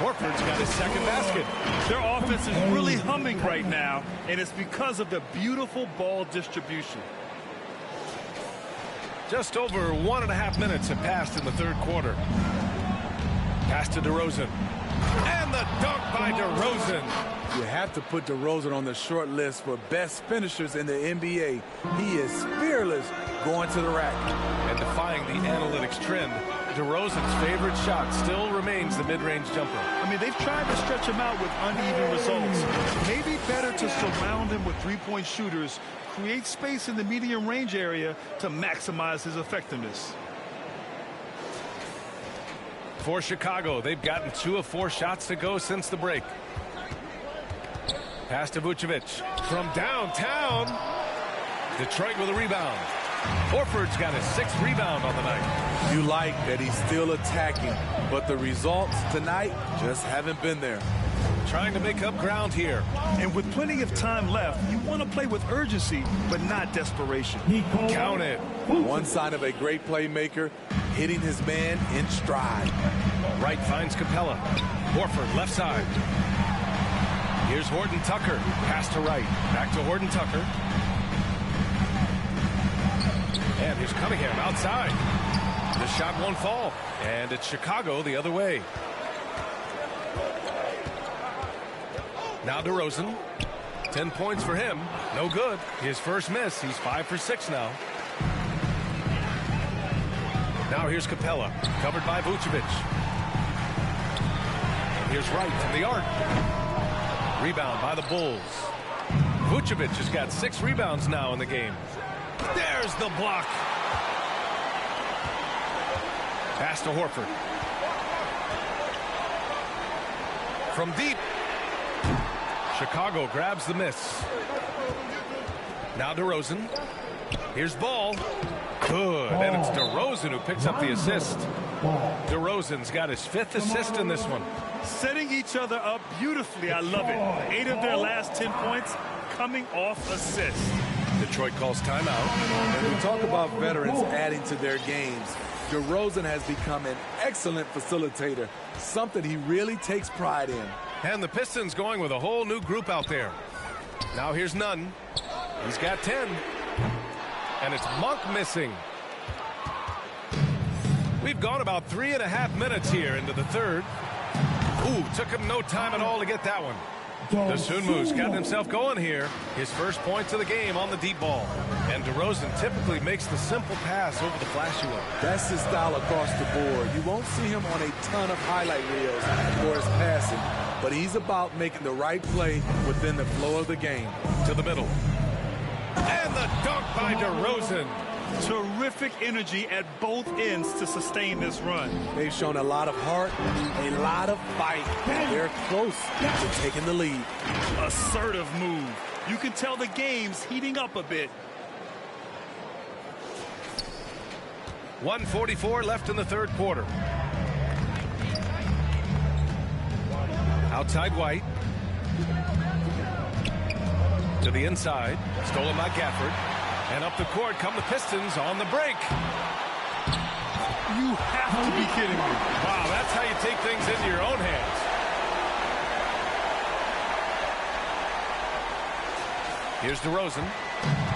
Horford's got his 2nd basket. Their offense is really humming right now, and it's because of the beautiful ball distribution. Just over 1.5 minutes have passed in the 3rd quarter. Pass to DeRozan. And the dunk by DeRozan. You have to put DeRozan on the short list for best finishers in the NBA. He is fearless going to the rack. And defying the analytics trend, DeRozan's favorite shot still remains the mid-range jumper. I mean, they've tried to stretch him out with uneven results. Maybe better to surround him with 3-point shooters, create space in the medium range area to maximize his effectiveness. For Chicago, they've gotten 2 of 4 shots to go since the break. Pass to Vucevic from downtown. Detroit with a rebound. Horford's got his 6th rebound on the night. You like that he's still attacking, but the results tonight just haven't been there. Trying to make up ground here. And with plenty of time left, you want to play with urgency, but not desperation. Count it. One sign of a great playmaker, hitting his man in stride. Right finds Capella. Horford left side. Here's Horton Tucker. Pass to right. Back to Horton Tucker. And here's Cunningham outside. The shot won't fall. And it's Chicago the other way. Now DeRozan. 10 points for him. No good. His first miss. He's 5 for 6 now. Now here's Capella. Covered by Vucevic. Here's Wright from the arc. Rebound by the Bulls. Vucevic has got 6 rebounds now in the game. There's the block. Pass to Horford. From deep. Chicago grabs the miss. Now DeRozan. Here's Ball. Good. And it's DeRozan who picks up the assist. DeRozan's got his 5th assist in this one. Setting each other up beautifully. I love it. 8 of their last 10 points coming off assists. Detroit calls timeout. And we talk about veterans adding to their games. DeRozan has become an excellent facilitator, something he really takes pride in. And the Pistons going with a whole new group out there. Now here's Nunn. He's got 10. And it's Monk missing. We've gone about 3.5 minutes here into the third. Ooh, took him no time at all to get that one. Dosunmu's gotten himself going here. His first points of the game on the deep ball. And DeRozan typically makes the simple pass over the flashy one. That's his style across the board. You won't see him on a ton of highlight reels for his passing, but he's about making the right play within the flow of the game. To the middle. And the dunk by DeRozan. Terrific energy at both ends to sustain this run. They've shown a lot of heart, a lot of fight. They're close to taking the lead. Assertive move. You can tell the game's heating up a bit. 1:44 left in the third quarter. Outside White. To the inside. Stolen by Gafford. And up the court come the Pistons on the break. You have to be kidding me. Wow, that's how you take things into your own hands. Here's DeRozan.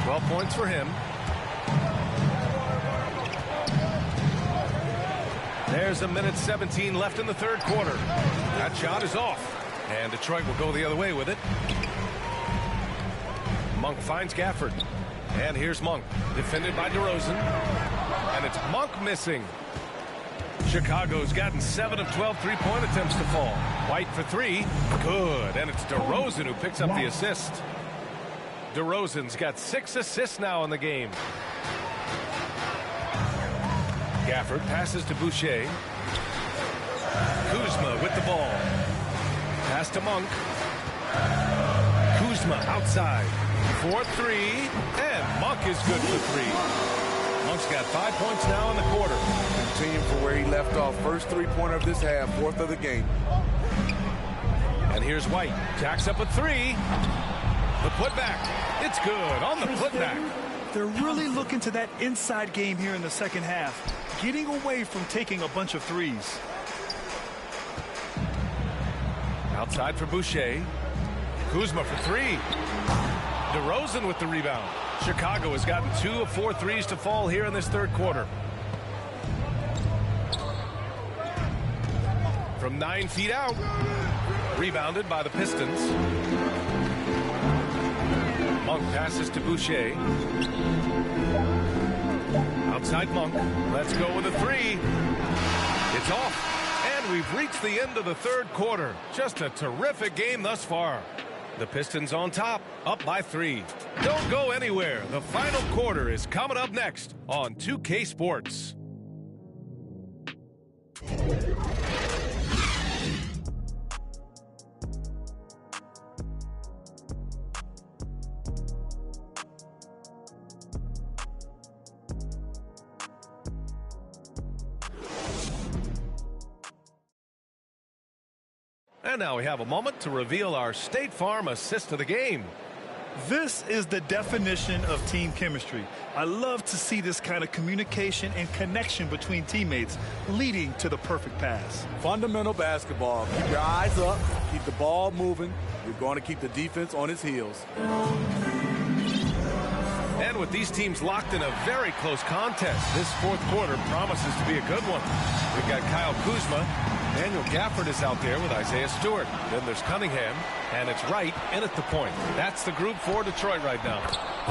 12 points for him. There's 1:17 left in the third quarter. That shot is off. And Detroit will go the other way with it. Monk finds Gafford. And here's Monk, defended by DeRozan. And it's Monk missing. Chicago's gotten 7 of 12 three-point attempts to fall. White for 3. Good. And it's DeRozan who picks up the assist. DeRozan's got 6 assists now in the game. Gafford passes to Boucher. Kuzma with the ball. Pass to Monk. Kuzma outside. 4-3, and Monk is good for 3. Monk's got 5 points now in the quarter. Continuing from where he left off. First three-pointer of this half, 4th of the game. And here's White. Jacks up a 3. The putback. It's good on the putback. They're really looking to that inside game here in the second half, getting away from taking a bunch of threes. Outside for Boucher. Kuzma for 3. DeRozan with the rebound. Chicago has gotten 2 of 4 threes to fall here in this third quarter. From 9 feet out. Rebounded by the Pistons. Monk passes to Boucher. Outside Monk. Let's go with a 3. It's off. And we've reached the end of the third quarter. Just a terrific game thus far. The Pistons on top, up by 3. Don't go anywhere. The final quarter is coming up next on 2K Sports. And now we have a moment to reveal our State Farm assist of the game. This is the definition of team chemistry. I love to see this kind of communication and connection between teammates leading to the perfect pass. Fundamental basketball. Keep your eyes up. Keep the ball moving. You're going to keep the defense on its heels. And with these teams locked in a very close contest, this fourth quarter promises to be a good one. We've got Kyle Kuzma. Daniel Gafford is out there with Isaiah Stewart. Then there's Cunningham, and it's Wright in at the point. That's the group for Detroit right now.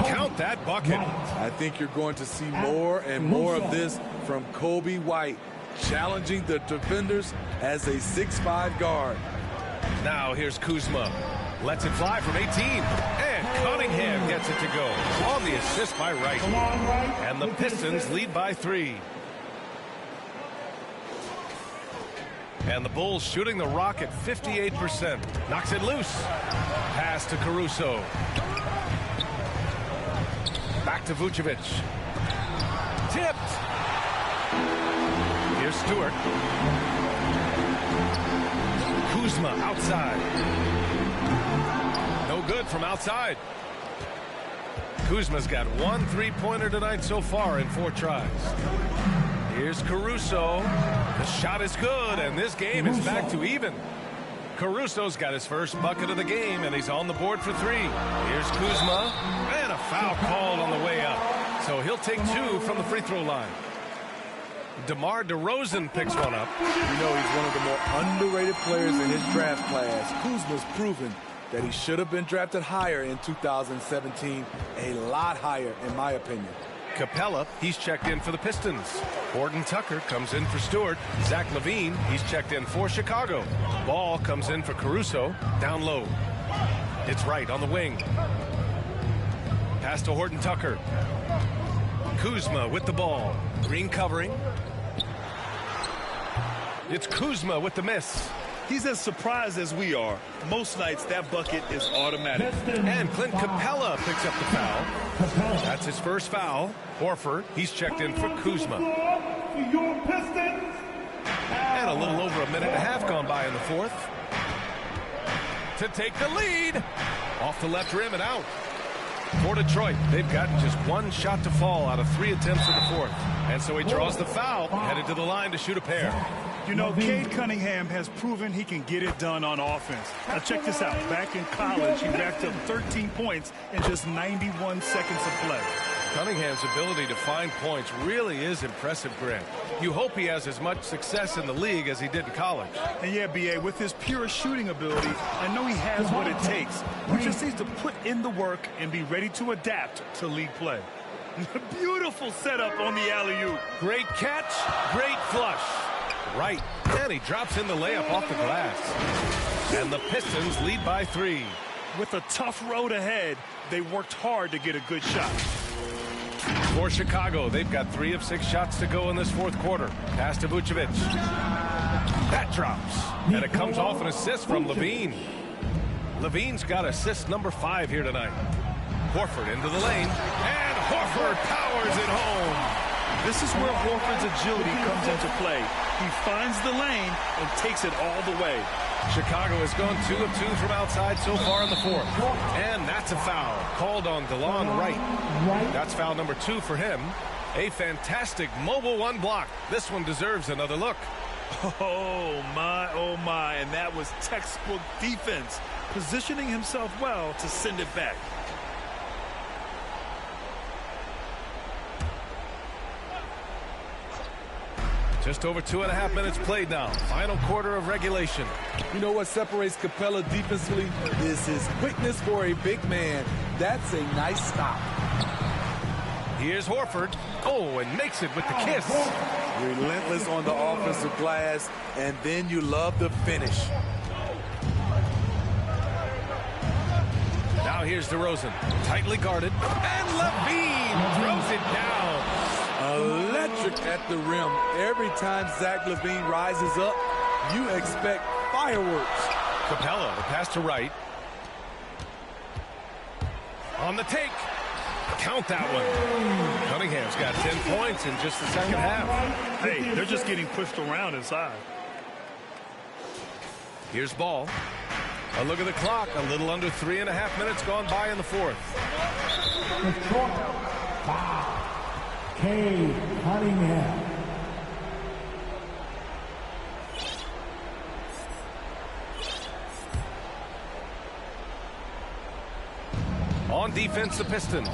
Count that bucket. I think you're going to see more and more of this from Kobe White, challenging the defenders as a 6'5" guard. Now here's Kuzma. Lets it fly from 18. And Cunningham gets it to go on the assist by Wright. And the Pistons lead by 3. And the Bulls shooting the rock at 58%. Knocks it loose. Pass to Caruso. Back to Vucevic. Tipped. Here's Stewart. Kuzma outside. No good from outside. Kuzma's got 1 3-pointer tonight so far in 4 tries. Here's Caruso. The shot is good, and this game is back to even. Caruso's got his first bucket of the game, and he's on the board for 3. Here's Kuzma, and a foul called on the way up. So he'll take 2 from the free throw line. DeMar DeRozan picks one up. You know, he's one of the more underrated players in his draft class. Kuzma's proven that he should have been drafted higher in 2017, a lot higher in my opinion. Capella, he's checked in for the Pistons. Horton Tucker comes in for Stewart. Zach LaVine, he's checked in for Chicago. Ball comes in for Caruso, down low. It's right on the wing. Pass to Horton Tucker. Kuzma with the ball. Green covering. It's Kuzma with the miss. He's as surprised as we are. Most nights, that bucket is automatic. And Clint Capella picks up the foul. That's his first foul. Horford, he's checked in for Kuzma. And a little over a minute and a half gone by in the fourth. To take the lead. Off the left rim and out. For Detroit, they've got just one shot to fall out of 3 attempts in the fourth. And so he draws the foul, headed to the line to shoot a pair. You know, Cade Cunningham has proven he can get it done on offense. Now check this out. Back in college, he racked up 13 points in just 91 seconds of play. Cunningham's ability to find points really is impressive, Grant. You hope he has as much success in the league as he did in college. And yeah, B.A., with his pure shooting ability, I know he has what it takes. He just needs to put in the work and be ready to adapt to league play. Beautiful setup on the alley-oop. Great catch, great flush. Right, and he drops in the layup off the glass. And the Pistons lead by 3. With a tough road ahead, they worked hard to get a good shot. For Chicago, they've got 3 of 6 shots to go in this fourth quarter. Pass to Vucevic. That drops, and it comes off an assist from LaVine. LaVine's got assist number 5 here tonight. Horford into the lane, and Horford powers it home. This is where Horford's agility comes into play. He finds the lane and takes it all the way. Chicago has gone 2 of 2 from outside so far in the fourth. And that's a foul called on DeLon Wright. That's foul number 2 for him. A fantastic mobile 1 block. This one deserves another look. Oh my, and that was textbook defense, positioning himself well to send it back. Just over 2.5 minutes played now. Final quarter of regulation. You know what separates Capella defensively is his quickness for a big man. That's a nice stop. Here's Horford. Oh, and makes it with the kiss. Relentless on the offensive glass, and then you love the finish. Now here's DeRozan. Tightly guarded. And LaVine throws it down. Electric at the rim. Every time Zach LaVine rises up, you expect fireworks. Capella, the pass to Wright. On the take. Count that one. Cunningham's got 10 points in just the second half. Hey, they're just getting pushed around inside. Here's Ball. A look at the clock. A little under 3.5 minutes gone by in the fourth. Cade Cunningham. On defense, the Pistons.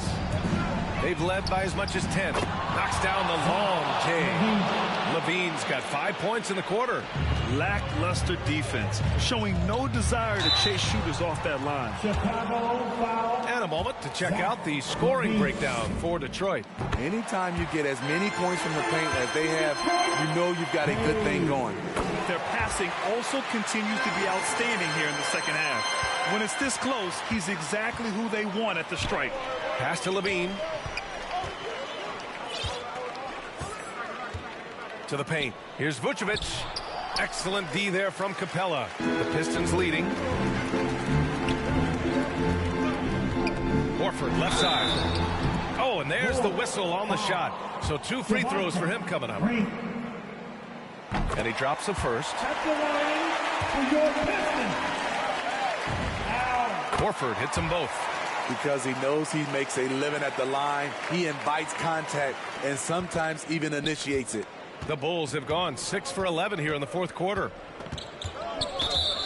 They've led by as much as 10. Knocks down the long J. LaVine's got 5 points in the quarter. Lackluster defense, showing no desire to chase shooters off that line. And a moment to check out the scoring breakdown for Detroit. Anytime you get as many points from the paint as they have, you know you've got a good thing going. Their passing also continues to be outstanding here in the second half. When it's this close, he's exactly who they want at the stripe. Pass to LaVine. To the paint. Here's Vucevic. Excellent D there from Capella. The Pistons leading. Horford left side. Oh, and there's the whistle on the shot. So 2 free throws for him coming up. And he drops the first. Horford hits them both. Because he knows he makes a living at the line, he invites contact and sometimes even initiates it. The Bulls have gone 6 for 11 here in the fourth quarter.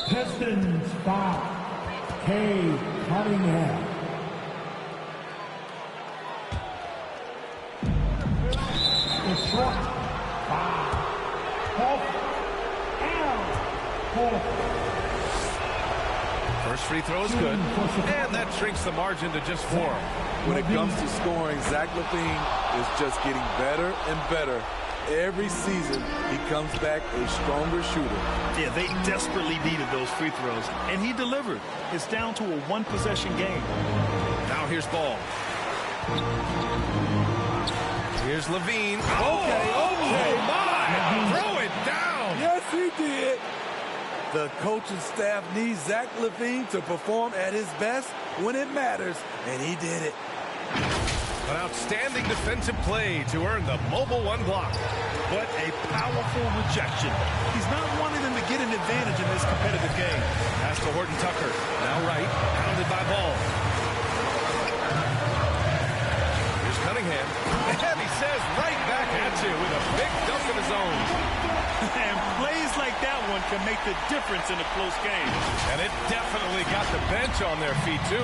Pistons foul. Cade Cunningham. First free throw is good, and that shrinks the margin to just 4. When it comes to scoring, Zach LaVine is just getting better and better. Every season, he comes back a stronger shooter. Yeah, they desperately needed those free throws, and he delivered. It's down to a one-possession game. Now here's Ball. Here's LaVine. Okay. My! Throw it down! Yes, he did. The coaching staff needs Zach LaVine to perform at his best when it matters, and he did it. An outstanding defensive play to earn the mobile 1 block. But a powerful rejection. He's not wanting them to get an advantage in this competitive game. Pass to Horton Tucker. Now right. Pounded by Ball. Here's Cunningham. And he says right back at you with a big dunk of his own. And plays like that one can make the difference in a close game. And it definitely got the bench on their feet, too.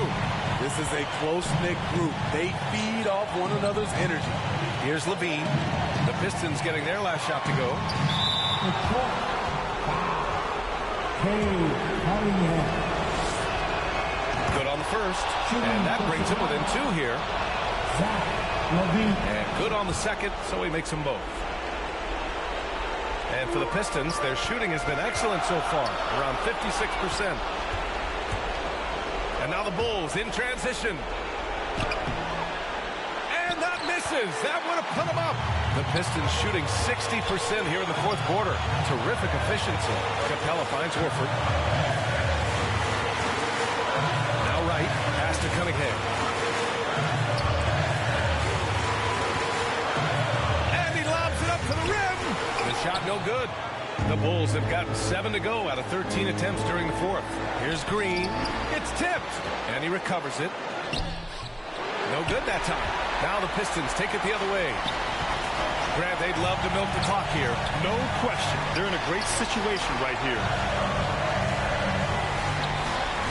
This is a close-knit group. They feed off one another's energy. Here's LaVine. The Pistons getting their last shot to go. Good on the first. And that brings him within 2 here. And good on the second, so he makes them both. And for the Pistons, their shooting has been excellent so far, around 56%. And now the Bulls in transition. And that misses. That would have put them up. The Pistons shooting 60% here in the 4th quarter. Terrific efficiency. Capella finds Horford. Now right. Pass to Cunningham. And he lobs it up to the rim. The shot no good. The Bulls have gotten 7 to go out of 13 attempts during the 4th. Here's Green. It's tipped. And he recovers it. No good that time. Now the Pistons take it the other way. Grant, they'd love to milk the clock here. No question. They're in a great situation right here.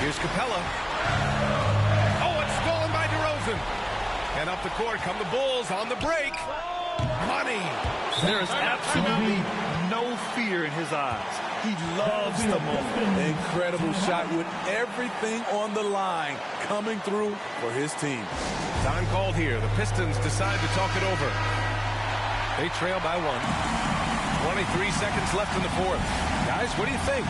Here's Capella. Oh, it's stolen by DeRozan. And up the court come the Bulls on the break. Money. There is absolutely no fear in his eyes. He loves the moment. Incredible shot with everything on the line coming through for his team. Time called here. The Pistons decide to talk it over. They trail by 1. 23 seconds left in the 4th. Guys, what do you think?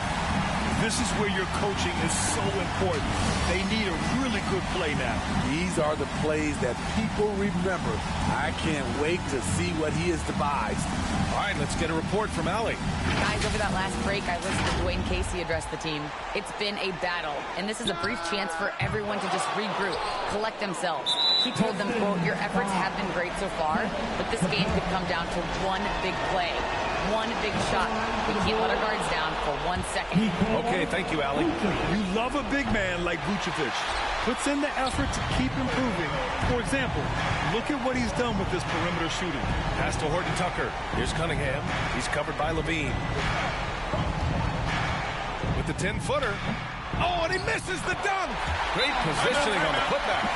This is where your coaching is so important. They need a really good play now. These are the plays that people remember. I can't wait to see what he has devised. All right, let's get a report from Allie. Guys, over that last break, I listened to Dwayne Casey address the team. It's been a battle, and this is a brief chance for everyone to just regroup, collect themselves. He told them, quote, your efforts have been great so far, but this game could come down to one big play. One big shot. We can't let our guards down for 1 second. Okay, thank you, Allie. You love a big man like Vucevic. Puts in the effort to keep improving. For example, look at what he's done with this perimeter shooting. Pass to Horton Tucker. Here's Cunningham. He's covered by LaVine. With the 10-footer. Oh, and he misses the dunk. Great positioning on the putback.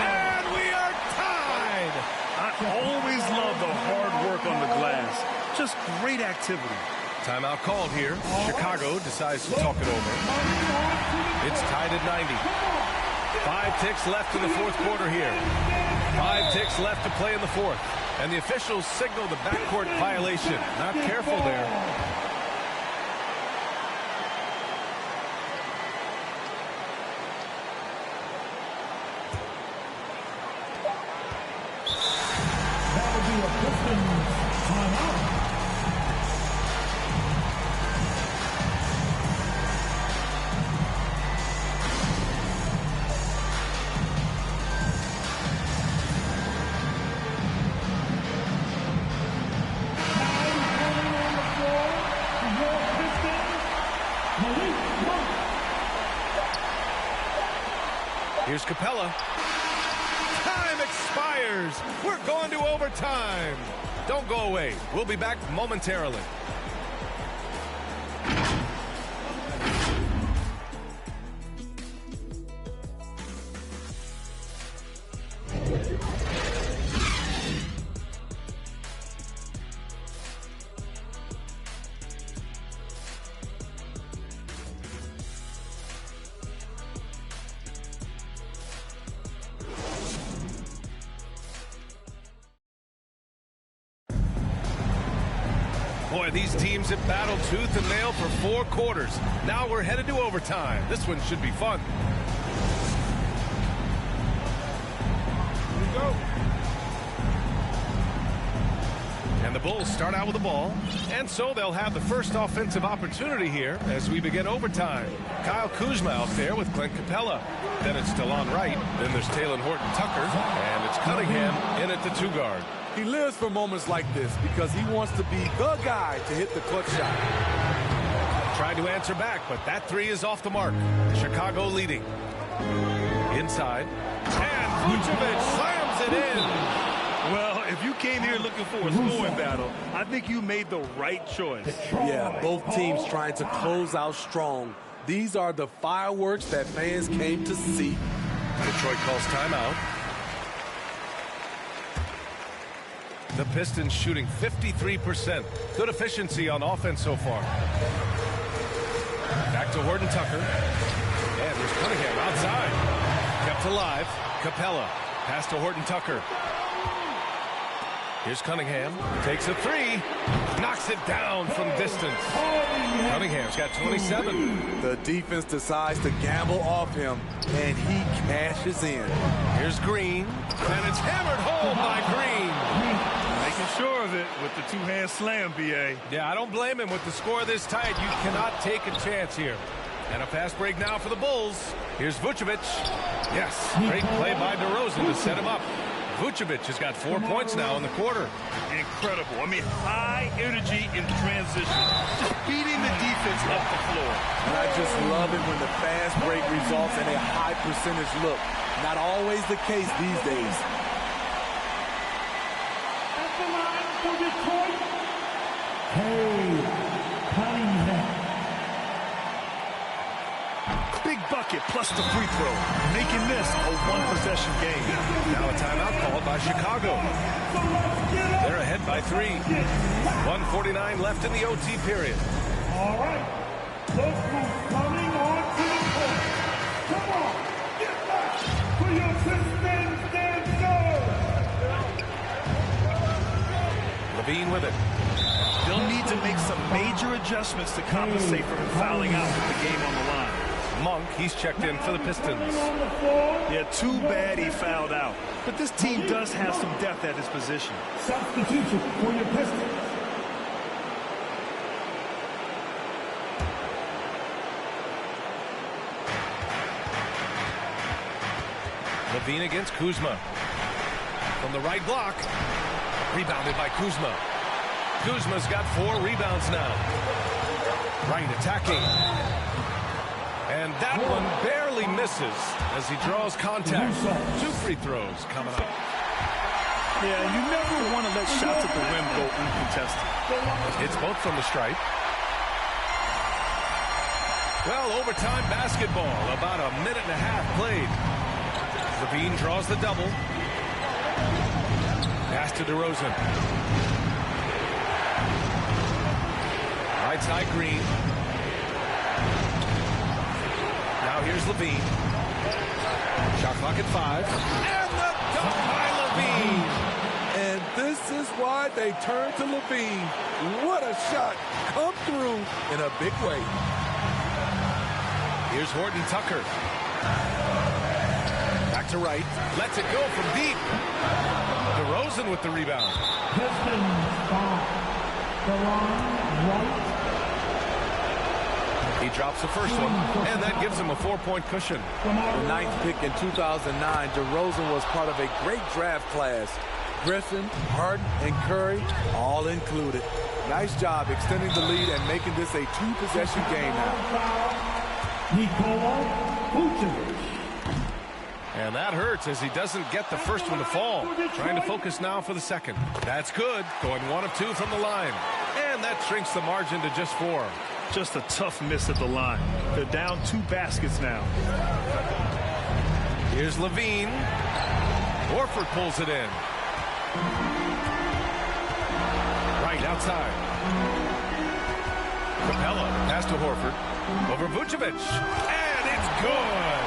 And we are tied. I always love the hard work on the glass. Just great activity. Timeout called here. Chicago decides to talk it over. It's tied at 90. 5 ticks left in the 4th quarter here. 5 ticks left to play in the 4th. And the officials signal the backcourt violation. Not careful there. That will be a Pistons timeout. Here's Capella. Time expires. We're going to overtime. Don't go away. We'll be back momentarily. Boy, these teams have battled tooth and nail for 4 quarters. Now we're headed to overtime. This one should be fun. Here we go. And the Bulls start out with the ball. And so they'll have the first offensive opportunity here as we begin overtime. Kyle Kuzma out there with Clint Capella. Then it's DeLon Wright. Then there's Taylor Horton-Tucker. And it's Cunningham in at the 2 guard. He lives for moments like this because he wants to be the guy to hit the clutch shot. Tried to answer back, but that 3 is off the mark. Chicago leading. Inside. And Vucevic slams it in. Well, if you came here looking for a scoring battle, I think you made the right choice. Yeah, both teams trying to close out strong. These are the fireworks that fans came to see. Detroit calls timeout. The Pistons shooting 53%. Good efficiency on offense so far. Back to Horton-Tucker. And there's Cunningham outside. Kept alive. Capella. Pass to Horton-Tucker. Here's Cunningham. Takes a 3. Knocks it down from distance. Cunningham's got 27. The defense decides to gamble off him, and he cashes in. Here's Green. And it's hammered home by Green. Making sure of it with the 2-hand slam, B.A. Yeah, I don't blame him. With the score this tight, you cannot take a chance here. And a fast break now for the Bulls. Here's Vucevic. Yes, great play by DeRozan to set him up. Vucevic has got 4 points now in the quarter. Incredible. I mean, high energy in transition. Just beating the defense up the floor. And I just love it when the fast break results in a high percentage look. Not always the case these days. At the line for Detroit, Cunningham. Big bucket plus the free throw, making this a 1-possession game. Now a timeout called by Chicago. They're ahead by 3. 1:49 left in the OT period. All right, look who's coming on to the court. Come on, get back to your Pistons dancers. Levine with it. They'll need to make some major adjustments to compensate for him fouling out with the game on the line. Monk, he's checked in for the Pistons. Yeah, too bad he fouled out. But this team does have some depth at his position. Substitution for your Pistons. Levine against Kuzma. From the right block. Rebounded by Kuzma. Kuzma's got 4 rebounds now. Right attacking. And that one barely misses as he draws contact. 2 free throws coming up. Yeah, you never want to let shots at the rim go uncontested. It's both from the stripe. Well, overtime basketball. About a minute and a half played. Levine draws the double. Pass to DeRozan. Right side Green. Now here's Levine. Shot clock at 5. And the dunk by Levine. And this is why they turn to Levine. What a shot. Come through in a big way. Here's Horton-Tucker. Back to right. Lets it go from deep. DeRozan with the rebound. Pistons by DeLon Wright. He drops the first one, and that gives him a 4-point cushion. The 9th pick in 2009, DeRozan was part of a great draft class. Griffin, Harden, and Curry, all included. Nice job extending the lead and making this a 2-possession game now. And that hurts as he doesn't get the first one to fall. Trying to focus now for the second. That's good. Going 1 of 2 from the line. And that shrinks the margin to just 4. Just a tough miss at the line. They're down 2 baskets now. Here's Levine. Horford pulls it in. Right outside. Capella pass to Horford. Over Vucevic. And it's good.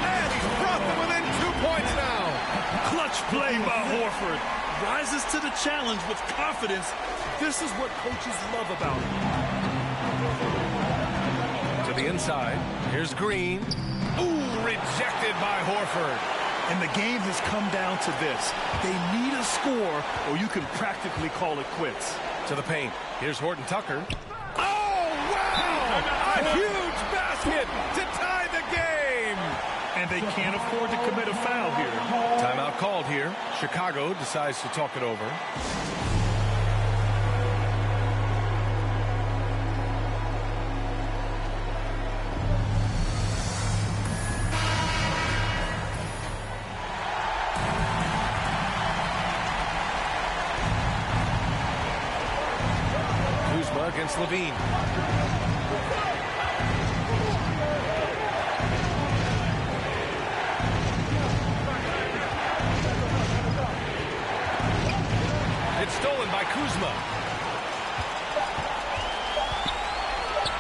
And he's brought them within 2 points now. Clutch play by Horford. rises to the challenge with confidence. This is what coaches love about him. To the inside. Here's Green. Ooh, rejected by Horford. And the game has come down to this. They need a score, or you can practically call it quits. To the paint. Here's Horton Tucker. Oh, wow! A huge basket to tie the game! And they can't afford to commit a foul here. Timeout called here. Chicago decides to talk it over. Against Levine. It's stolen by Kuzma.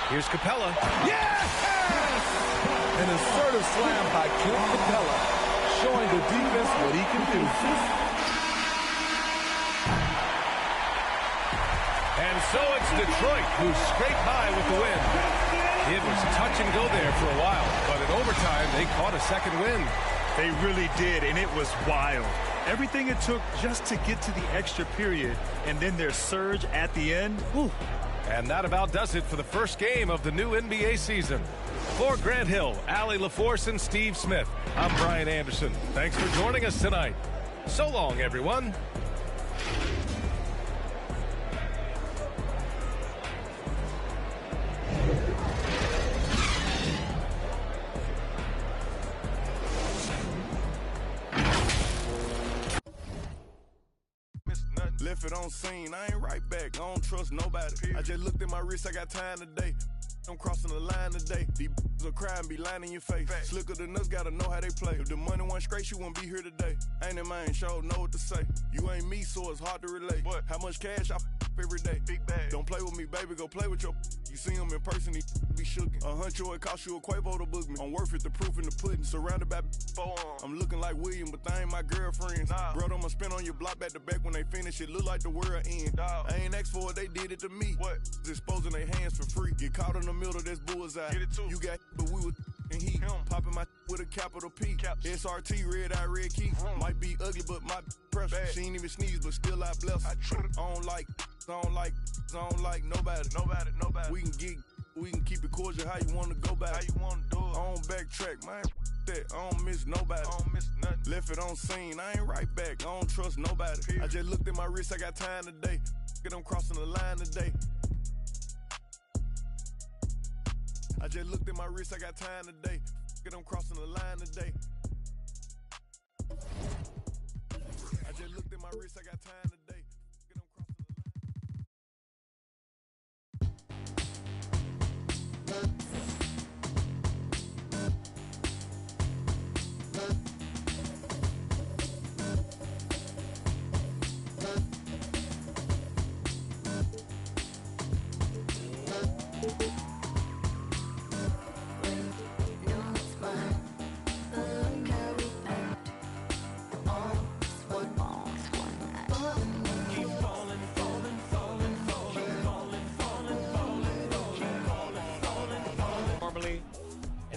Here's Capella. Yes! An assertive slam by Clint Capella, showing the defense what he can do. And so it's Detroit who scraped by with the win. It was touch and go there for a while, but in overtime, they caught a second win. They really did, and it was wild. Everything it took just to get to the extra period, and then their surge at the end. Whew. And that about does it for the first game of the new NBA season. For Grant Hill, Allie LaForce, and Steve Smith, I'm Brian Anderson. Thanks for joining us tonight. So long, everyone. Left it on scene, I ain't right back, I don't trust nobody. I just looked at my wrist, I got time today. I'm crossing the line today. These will cry and be lying in your face. Slicker than us, gotta know how they play. If the money wasn't straight, you wouldn't be here today. Ain't in mine, sure know what to say. You ain't me, so it's hard to relate. What? How much cash I every day? Big bag. Don't play with me, baby, go play with your. You see him in person, he be shookin'. A huncho, it cost you a Quavo to book me. I'm worth it, the proof in the pudding. Surrounded by forearms. I'm looking like William, but they ain't my girlfriends. Nah. Bro, I'ma spin on your block back to back when they finish. It look like the world end. Dog. I ain't asked for it, they did it to me. What? Exposing their hands for free. Get caught in the middle, that's bullseye. Get it too. You got, but we was and he popping my with a capital P. SRT, red eye, red key. Might be ugly, but my pressure. She ain't even sneeze, but still I bless. I don't like nobody. We can keep it cordial. How you want to go back? How you want to do it? I don't backtrack, man. That I don't miss nobody. I don't miss nothing. Left it on scene. I ain't right back. I don't trust nobody. Period. I just looked at my wrist. I got time today. I'm crossing the line today. I just looked at my wrist, I got time today. I'm crossing the line today. I just looked at my wrist, I got time today.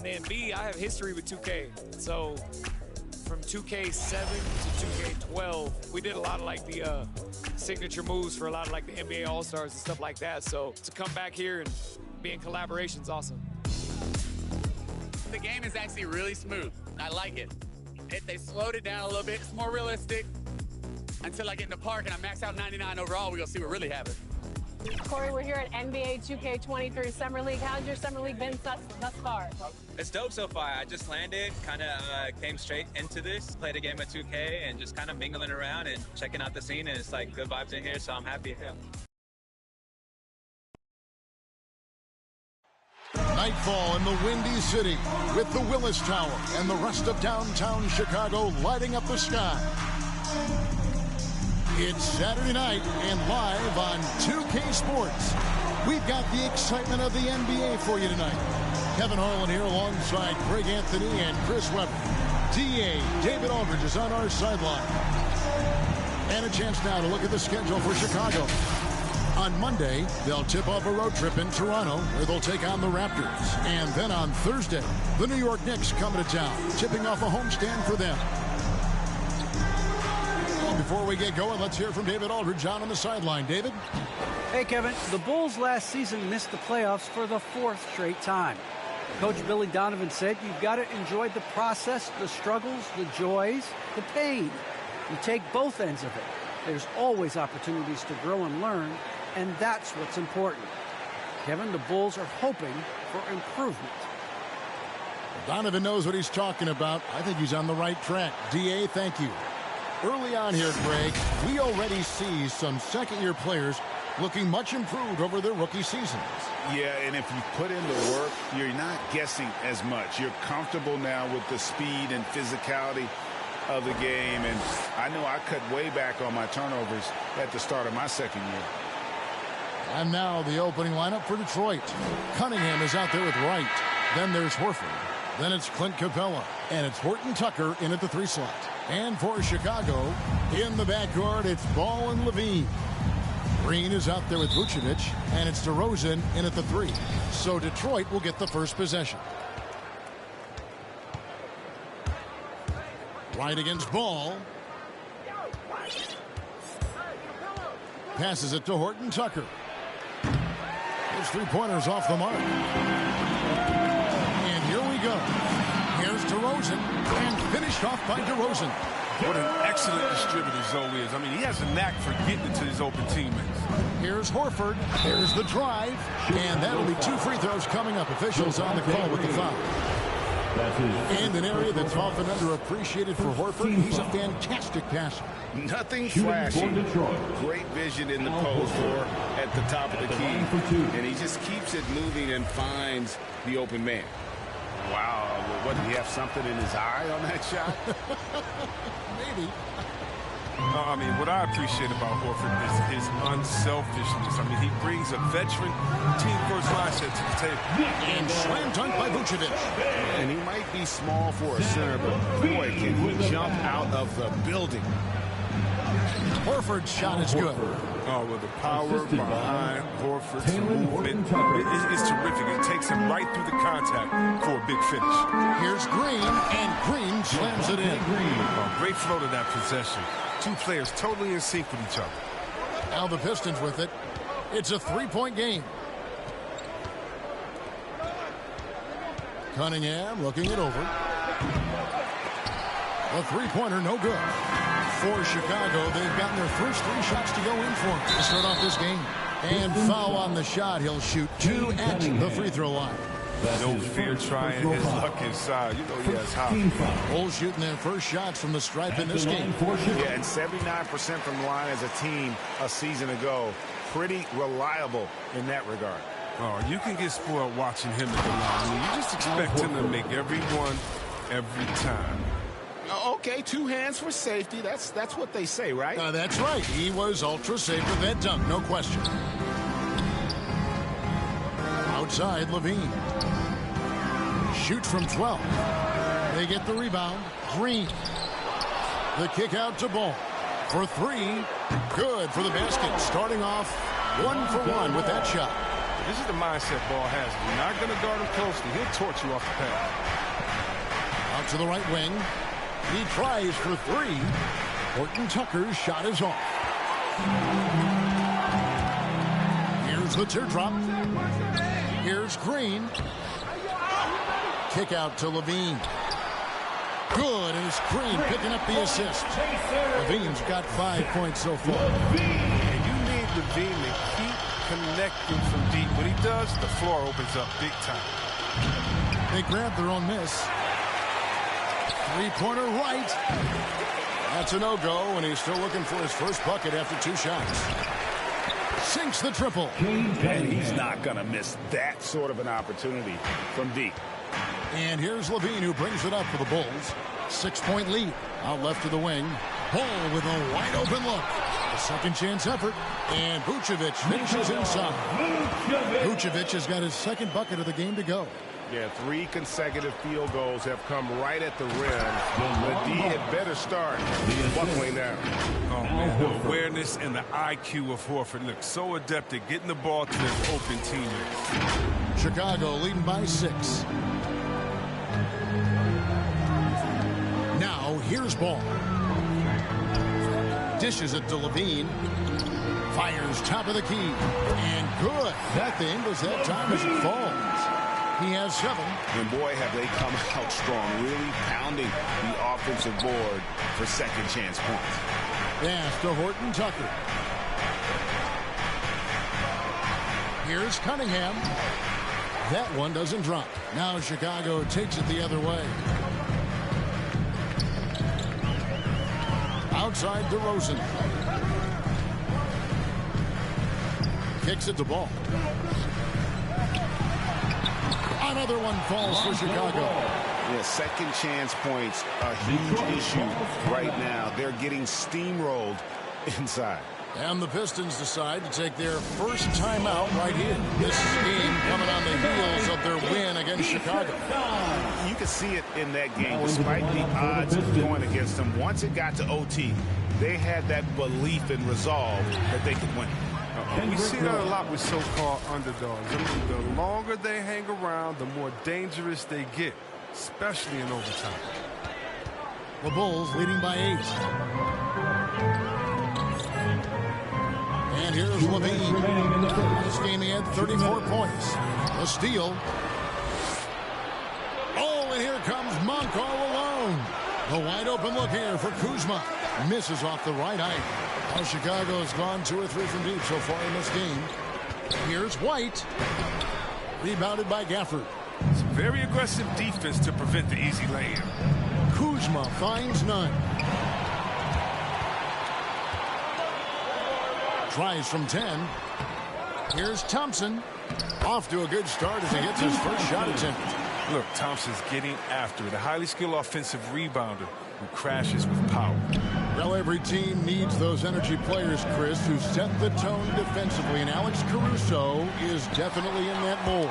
And B, I have history with 2K. So from 2K7 to 2K12, we did a lot of like the signature moves for a lot of like the NBA All-Stars and stuff like that. So to come back here and be in collaboration is awesome. The game is actually really smooth. I like it. They slowed it down a little bit. It's more realistic. Until I get in the park and I max out 99 overall, we're going to see what really happens. Corey, we're here at NBA2k23 Summer League. How's your Summer League been thus far? It's dope so far. I just landed, kind of came straight into this, played a game of 2K, and just kind of mingling around and checking out the scene, and it's like good vibes in here, so I'm happy. Nightfall in the Windy City with the Willis Tower and the rest of downtown Chicago lighting up the sky. It's Saturday night and live on 2K Sports. We've got the excitement of the NBA for you tonight. Kevin Harlan here alongside Greg Anthony and Chris Webber. DA David Aldridge is on our sideline. And a chance now to look at the schedule for Chicago. On Monday, they'll tip off a road trip in Toronto, where they'll take on the Raptors. And then on Thursday, the New York Knicks coming to town, tipping off a homestand for them. Before we get going, let's hear from David Aldridge on the sideline. David? Hey, Kevin. The Bulls last season missed the playoffs for the 4th straight time. Coach Billy Donovan said you've got to enjoy the process, the struggles, the joys, the pain. You take both ends of it. There's always opportunities to grow and learn, and that's what's important. Kevin, the Bulls are hoping for improvement. Donovan knows what he's talking about. I think he's on the right track. D.A., thank you. Early on here, Greg, we already see some second-year players looking much improved over their rookie seasons. Yeah, and if you put in the work, you're not guessing as much. You're comfortable now with the speed and physicality of the game, and I know I cut way back on my turnovers at the start of my second year. And now the opening lineup for Detroit. Cunningham is out there with Wright. Then there's Horford. Then it's Clint Capella. And it's Horton Tucker in at the 3 slot. And for Chicago, in the backcourt, it's Ball and Levine. Green is out there with Vucevic, and it's DeRozan in at the 3. So Detroit will get the first possession. Right against Ball. Passes it to Horton Tucker. His 3-pointers off the mark. And here we go. Here's DeRozan, and finished off by DeRozan. What an excellent distributor Zoe is. I mean, he has a knack for getting it to his open teammates. Here's Horford. Here's the drive. And that'll be 2 free throws coming up. Officials on the call with the foul. And an area that's often underappreciated for Horford. He's a fantastic passer. Nothing flashy. Great vision in the post or at the top of the key. And he just keeps it moving and finds the open man. Wow. What, did he have something in his eye on that shot? Maybe. I mean, what I appreciate about Horford is his unselfishness. I mean, he brings a veteran team-first mindset to the table. And slam dunk by Vucevic. And he might be small for a center, but boy, can he jump out of the building. Horford's shot is good. Oh, well, the power behind Horford's movement is terrific. It takes him right through the contact for a big finish. Here's Green, and Green slams it in. Oh, great flow to that possession. 2 players totally in sync with each other. Now the Pistons with it. It's a 3-point game. Cunningham looking it over. A 3-pointer, no good. For Chicago, they've gotten their first 3 shots to go in for to start off this game. And foul on the shot. He'll shoot 2 at the free throw line. No fear trying his luck inside. You know he has high. Bulls shooting their first shots from the stripe in this game. Yeah, and 79% from the line as a team a season ago. Pretty reliable in that regard. Oh, you can get spoiled watching him at the line. I mean, you just expect him to make every one every time. Okay, 2 hands for safety. That's what they say, right? That's right. He was ultra safe with that dunk, no question. Outside, Levine. Shoot from 12. They get the rebound. Green. The kick out to Ball. For 3. Good for the basket. Starting off 1 for 1 with that shot. This is the mindset Ball has. You're not going to guard him closely. He'll torch you off the pass. Out to the right wing. He tries for 3. Horton Tucker's shot is off. Here's the teardrop. Here's Green. Kick out to Levine. Good, and it's Green picking up the assist. Levine's got 5 points so far. And you need Levine to keep connecting from deep. When he does, the floor opens up big time. They grab their own miss. 3-pointer right. That's a no-go, and he's still looking for his first bucket after 2 shots. Sinks the triple. And he's not going to miss that sort of an opportunity from deep. And here's Levine, who brings it up for the Bulls. 6-point lead. Out left to the wing. Ball with a wide-open look. A second chance effort. And Vucevic finishes inside. Vucevic has got his second bucket of the game to go. Yeah, 3 consecutive field goals have come right at the rim. The D had better start buckling down. Oh, man, the awareness and the IQ of Horford look so adept at getting the ball to his open teammates. Chicago leading by 6. Now, here's Ball. Dishes it to Levine. Fires top of the key. And good. Nothing was that time as it falls. He has 7. And boy, have they come out strong, really pounding the offensive board for second chance points. Pass to Horton Tucker. Here's Cunningham. That one doesn't drop. Now Chicago takes it the other way. Outside DeRozan. Kicks it to Ball. Another one falls for Chicago. Yeah, second chance points, a huge issue right now. They're getting steamrolled inside. And the Pistons decide to take their first timeout right here. This game coming on the heels of their win against Chicago. You can see it in that game, despite the odds going against them. Once it got to OT, they had that belief and resolve that they could win. We see that a lot with so-called underdogs. I mean, the longer they hang around, the more dangerous they get, especially in overtime. The Bulls leading by 8. And here's Levine. This game he had 34 points. A steal. Oh, and here comes Monk all alone. A wide open look here for Kuzma. Misses off the right eye. Now Chicago has gone 2 or 3 from deep so far in this game. Here's White. Rebounded by Gafford. It's very aggressive defense to prevent the easy layup. Kuzma finds none. Tries from 10. Here's Thompson. Off to a good start as he gets his first shot attempt. Look, Thompson's getting after it. A highly skilled offensive rebounder who crashes with power. Well, every team needs those energy players, Chris, who set the tone defensively, and Alex Caruso is definitely in that mold.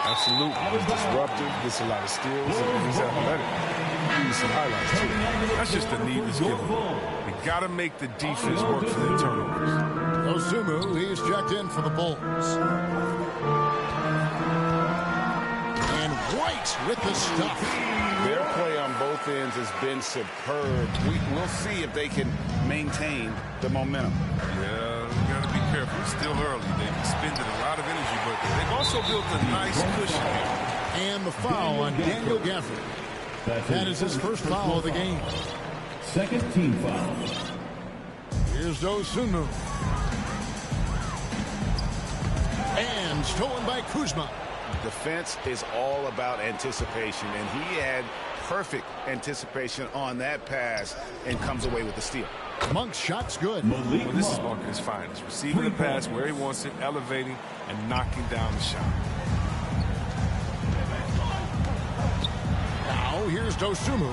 Absolutely. He's disruptive, gets a lot of steals, and he's athletic. He needs some highlights, too. That's just a needless given. They got to make the defense work for their turnovers. Osumu, he's checked in for the Bulls. And White with the stuff. Their play on both ends has been superb. We'll see if they can maintain the momentum. Yeah, you got to be careful. It's still early. They've expended a lot of energy, but they've also built a nice cushion here. And the foul on Daniel Gafford. That is his first foul of the game. Second team foul. Here's Osumu. And stolen by Kuzma. Defense is all about anticipation, and he had perfect anticipation on that pass and comes away with the steal. Monk's shot's good. Well, this is Monk at his finest. Receiving the pass where he wants it, elevating, and knocking down the shot. Now here's Dosunmu.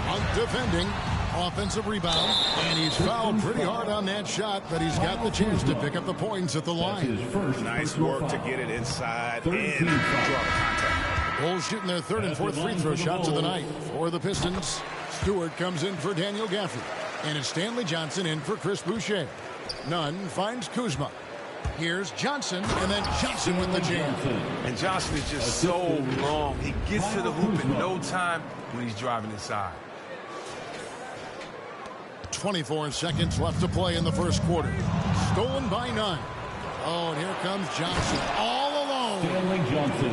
Monk defending. Offensive rebound. And he's fouled pretty hard on that shot, but he's got the chance to pick up the points at the line. Nice work to get it inside and draw the contact. Bulls shooting their 3rd and 4th free throw shots of the night. For the Pistons, Stewart comes in for Daniel Gafford. And it's Stanley Johnson in for Chris Boucher. Nunn finds Kuzma. Here's Johnson, and then Johnson with the jam. And Johnson is just so long. He gets to the hoop in no time when he's driving inside. 24 seconds left to play in the first quarter. Stolen by Nunn. Oh, and here comes Johnson all alone.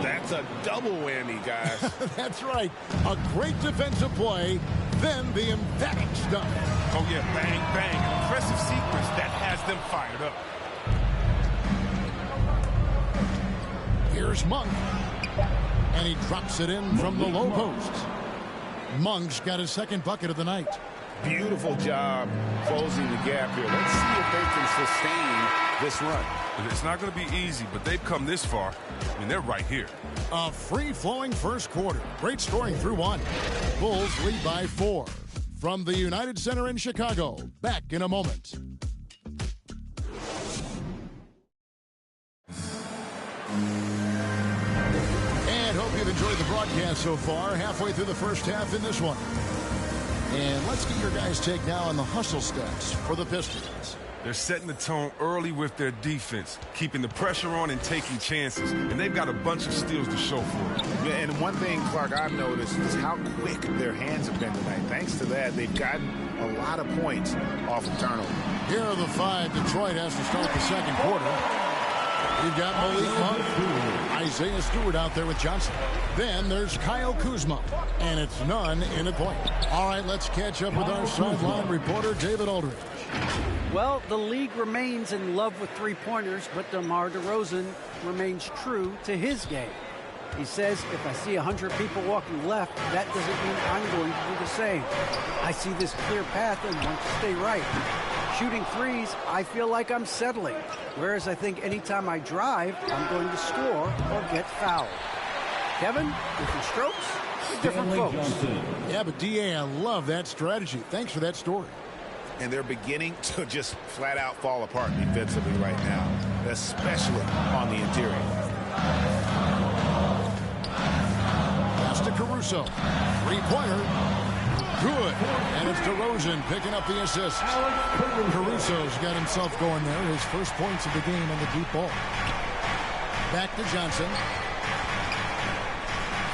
That's a double whammy, guys. That's right. A great defensive play, then the emphatic stuff. Oh, yeah, bang, bang. An impressive sequence that has them fired up. Here's Monk. And he drops it in from the low post. Monk's got his second bucket of the night. Beautiful job closing the gap here. Let's see if they can sustain this run. It's not going to be easy, but they've come this far. I mean, they're right here. A free-flowing first quarter. Great scoring through 1. Bulls lead by 4. From the United Center in Chicago. Back in a moment. And hope you've enjoyed the broadcast so far. Halfway through the first half in this one. And let's get your guys' take now on the hustle stats for the Pistons. They're setting the tone early with their defense, keeping the pressure on and taking chances. And they've got a bunch of steals to show for it. Yeah, and one thing, Clark, I've noticed is how quick their hands have been tonight. Thanks to that, they've gotten a lot of points off of turnover. Here are the 5 Detroit has to start the second quarter. You've got Malik Monk, Isaiah Stewart out there with Johnson. Then there's Kyle Kuzma, and it's none in a point. All right, let's catch up with our sideline reporter, David Aldridge. Well, the league remains in love with three-pointers, but DeMar DeRozan remains true to his game. He says, if I see 100 people walking left, that doesn't mean I'm going to do the same. I see this clear path and want to stay right. Shooting threes, I feel like I'm settling. Whereas I think anytime I drive, I'm going to score or get fouled. Kevin, different strokes, different folks. Yeah, but D.A., I love that strategy. Thanks for that story. And they're beginning to just flat out fall apart defensively right now, especially on the interior. Pass to Caruso. Three-pointer. Good. And it's DeRozan picking up the assist. Caruso's got himself going there. His first points of the game on the deep ball. Back to Johnson.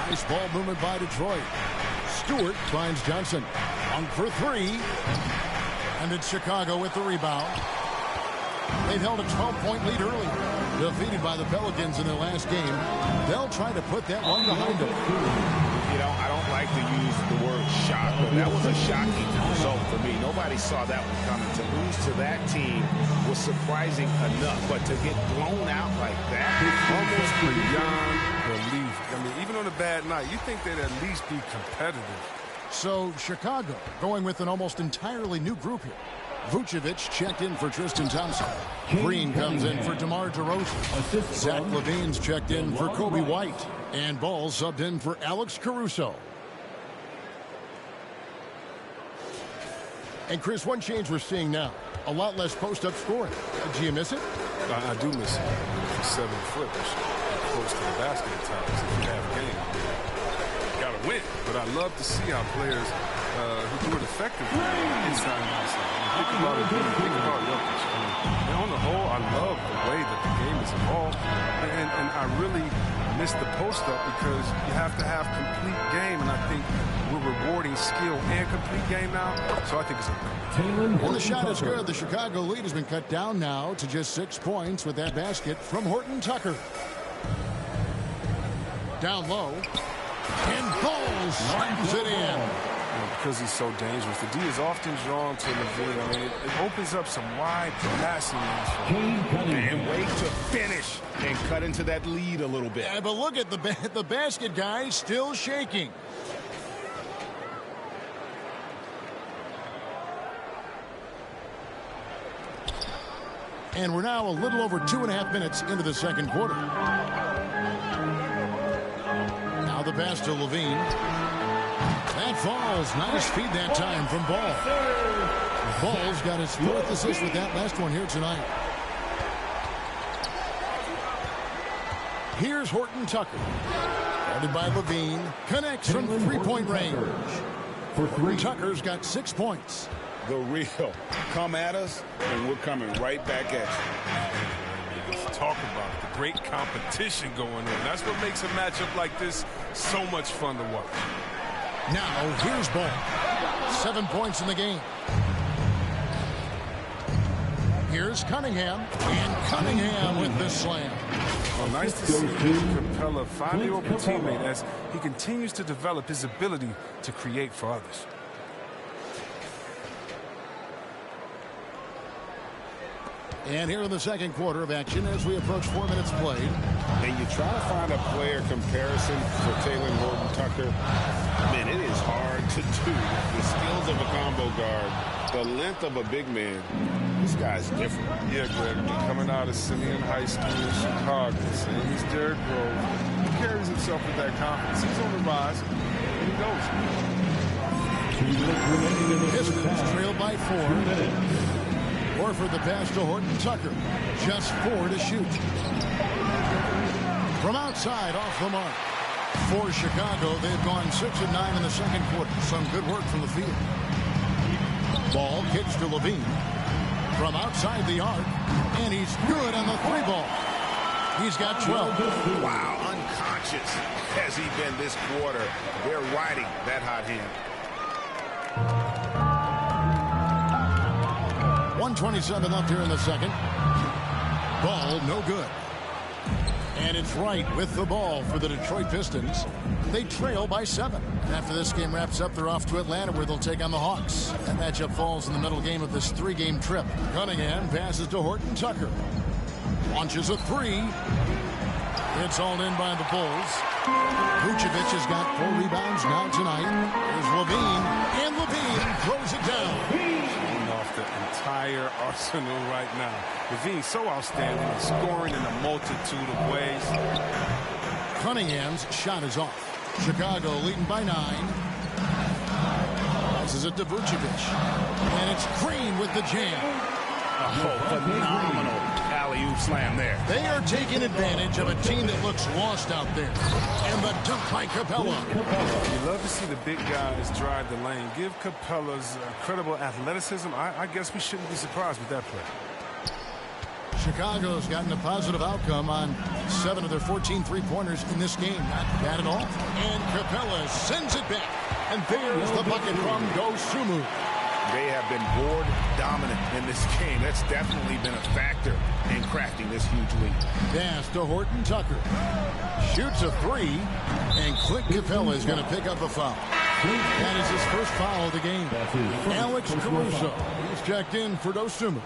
Nice ball movement by Detroit. Stewart finds Johnson. On for 3. And it's Chicago with the rebound. They've held a 12-point lead earlier. Defeated by the Pelicans in their last game. They'll try to put that one behind them. You know, I don't like to use the word shock, but that was a shocking result for me. Nobody saw that one coming. To lose to that team was surprising enough, but to get blown out like that, almost beyond belief. I mean, even on a bad night, you think they'd at least be competitive. So Chicago going with an almost entirely new group here. Vucevic checked in for Tristan Thompson. Green comes in for DeMar DeRozan. Zach LaVine's checked in for Kobe White. And Ball subbed in for Alex Caruso. And Chris, one change we're seeing now. A lot less post-up scoring. Do you miss it? I do miss it. For 7 foot, close to the basket at times if you have a game. Got to win. But I love to see how players who do it effectively inside and outside. Think about it. Think about Jokic. On the whole, I love the way that the game is evolved. And I really miss the post-up because you have to have complete game. And I think we're rewarding skill and complete game now. So I think it's okay. Well, the shot is good. The Chicago lead has been cut down now to just 6 points with that basket from Horton Tucker. Down low. And Ball slams it in. Because he's so dangerous. The D is often drawn to LaVine. I mean, it opens up some wide passing lanes. And wait to finish and cut into that lead a little bit. Yeah, but look at the basket guy still shaking. And we're now a little over 2.5 minutes into the second quarter. Now the pass to LaVine. That falls. Nice feed that time from Ball. Ball's got his 4th assist with that last one here tonight. Here's Horton Tucker. Guarded by LaVine. Connects from 3-point range. Horton Tucker's got 6 points. The real. Come at us, and we're coming right back at you. Talk about it. The great competition going on. That's what makes a matchup like this so much fun to watch. Now, here's Ball. 7 points in the game. Here's Cunningham. And Cunningham with the slam. Well, nice to see Capella find the open teammate as he continues to develop his ability to create for others. And here in the second quarter of action as we approach 4 minutes played. And you try to find a player comparison for Taylor Horton Tucker. Man, it is hard to do. The skills of a combo guard, the length of a big man. This guy's different. Yeah, Greg. Coming out of Simeon High School in Chicago, saying he's Derrick Rose. He carries himself with that confidence. He's on the rise, and he knows it. Pistons trail by 4. Horford the pass to Horton Tucker. Just 4 to shoot. From outside, off the mark. For Chicago, they've gone 6 of 9 in the second quarter. Some good work from the field. Ball kicks to Levine from outside the arc, and he's good on the 3-ball. He's got 12. Wow, unconscious has he been this quarter. They're riding that hot hand. 1:27 left here in the second. Ball no good. And it's Wright with the ball for the Detroit Pistons. They trail by 7. After this game wraps up, they're off to Atlanta where they'll take on the Hawks. That matchup falls in the middle game of this 3-game trip. Cunningham passes to Horton Tucker. Launches a 3. It's all in by the Bulls. Vucevic has got 4 rebounds now tonight. There's Levine, and Levine throws it down. Off the entire arsenal right now. Levine's so outstanding, scoring in a multitude of ways. Cunningham's shot is off. Chicago leading by 9. Passes it to Vucevic. And it's Green with the jam. Oh, phenomenal alley-oop slam there. They are taking advantage of a team that looks lost out there. And the dunk by Capella. You love to see the big guys drive the lane. Give Capella's incredible athleticism. I guess we shouldn't be surprised with that play. Chicago's gotten a positive outcome on 7 of their 14 3-pointers in this game. Not bad at all. And Capella sends it back. And there's the bucket from Dosunmu. They have been board dominant in this game. That's definitely been a factor in crafting this huge lead. Pass to Horton Tucker. Shoots a 3. And Clint Capella is going to pick up a foul. That is his first foul of the game. Alex Caruso is checked in for Dosunmu.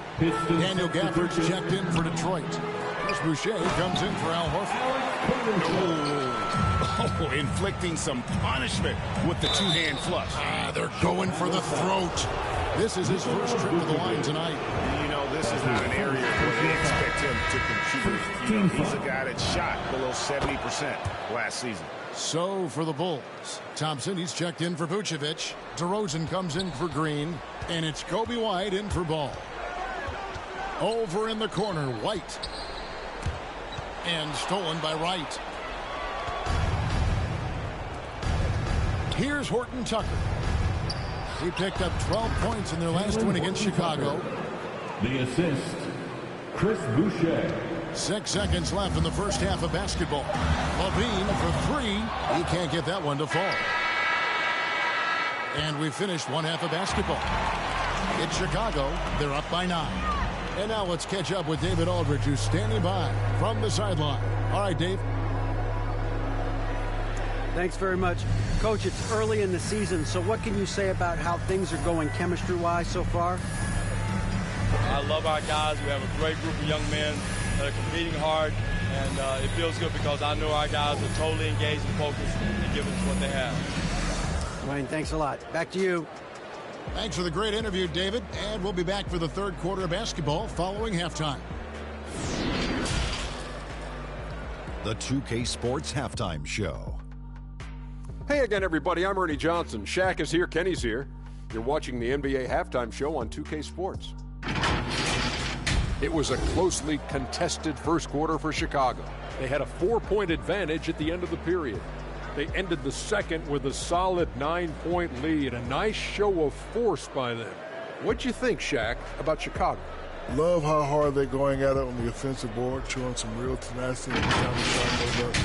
Daniel Gafford's checked in for Detroit. Chris Boucher comes in for Al Horford. Oh, inflicting some punishment with the 2-hand flush. They're going for the throat. This is his first trip to the line tonight. You know, this is not an area where they expect him to contribute. You know, he's a guy that shot below 70% last season. So for the Bulls, Thompson, he's checked in for Vucevic. DeRozan comes in for Green. And it's Kobe White in for Ball. Over in the corner, White. And stolen by Wright. Here's Horton Tucker. He picked up 12 points in their last win against Chicago. The assist, Chris Boucher. 6 seconds left in the first half of basketball. Levine for 3. He can't get that one to fall. And we finished one half of basketball. It's Chicago. They're up by 9. And now let's catch up with David Aldridge, who's standing by from the sideline. All right, Dave. Thanks very much. Coach, it's early in the season, so what can you say about how things are going chemistry-wise so far? I love our guys. We have a great group of young men that are competing hard, and it feels good because I know our guys are totally engaged and focused and giving us what they have. Wayne, thanks a lot. Back to you. Thanks for the great interview, David. And we'll be back for the third quarter of basketball following halftime. The 2K Sports Halftime Show. Hey again, everybody. I'm Ernie Johnson. Shaq is here. Kenny's here. You're watching the NBA Halftime Show on 2K Sports. It was a closely contested first quarter for Chicago. They had a 4-point advantage at the end of the period. They ended the second with a solid 9-point lead. A nice show of force by them. What'd you think, Shaq, about Chicago? Love how hard they're going at it on the offensive board, showing some real tenacity every time the shot goes up.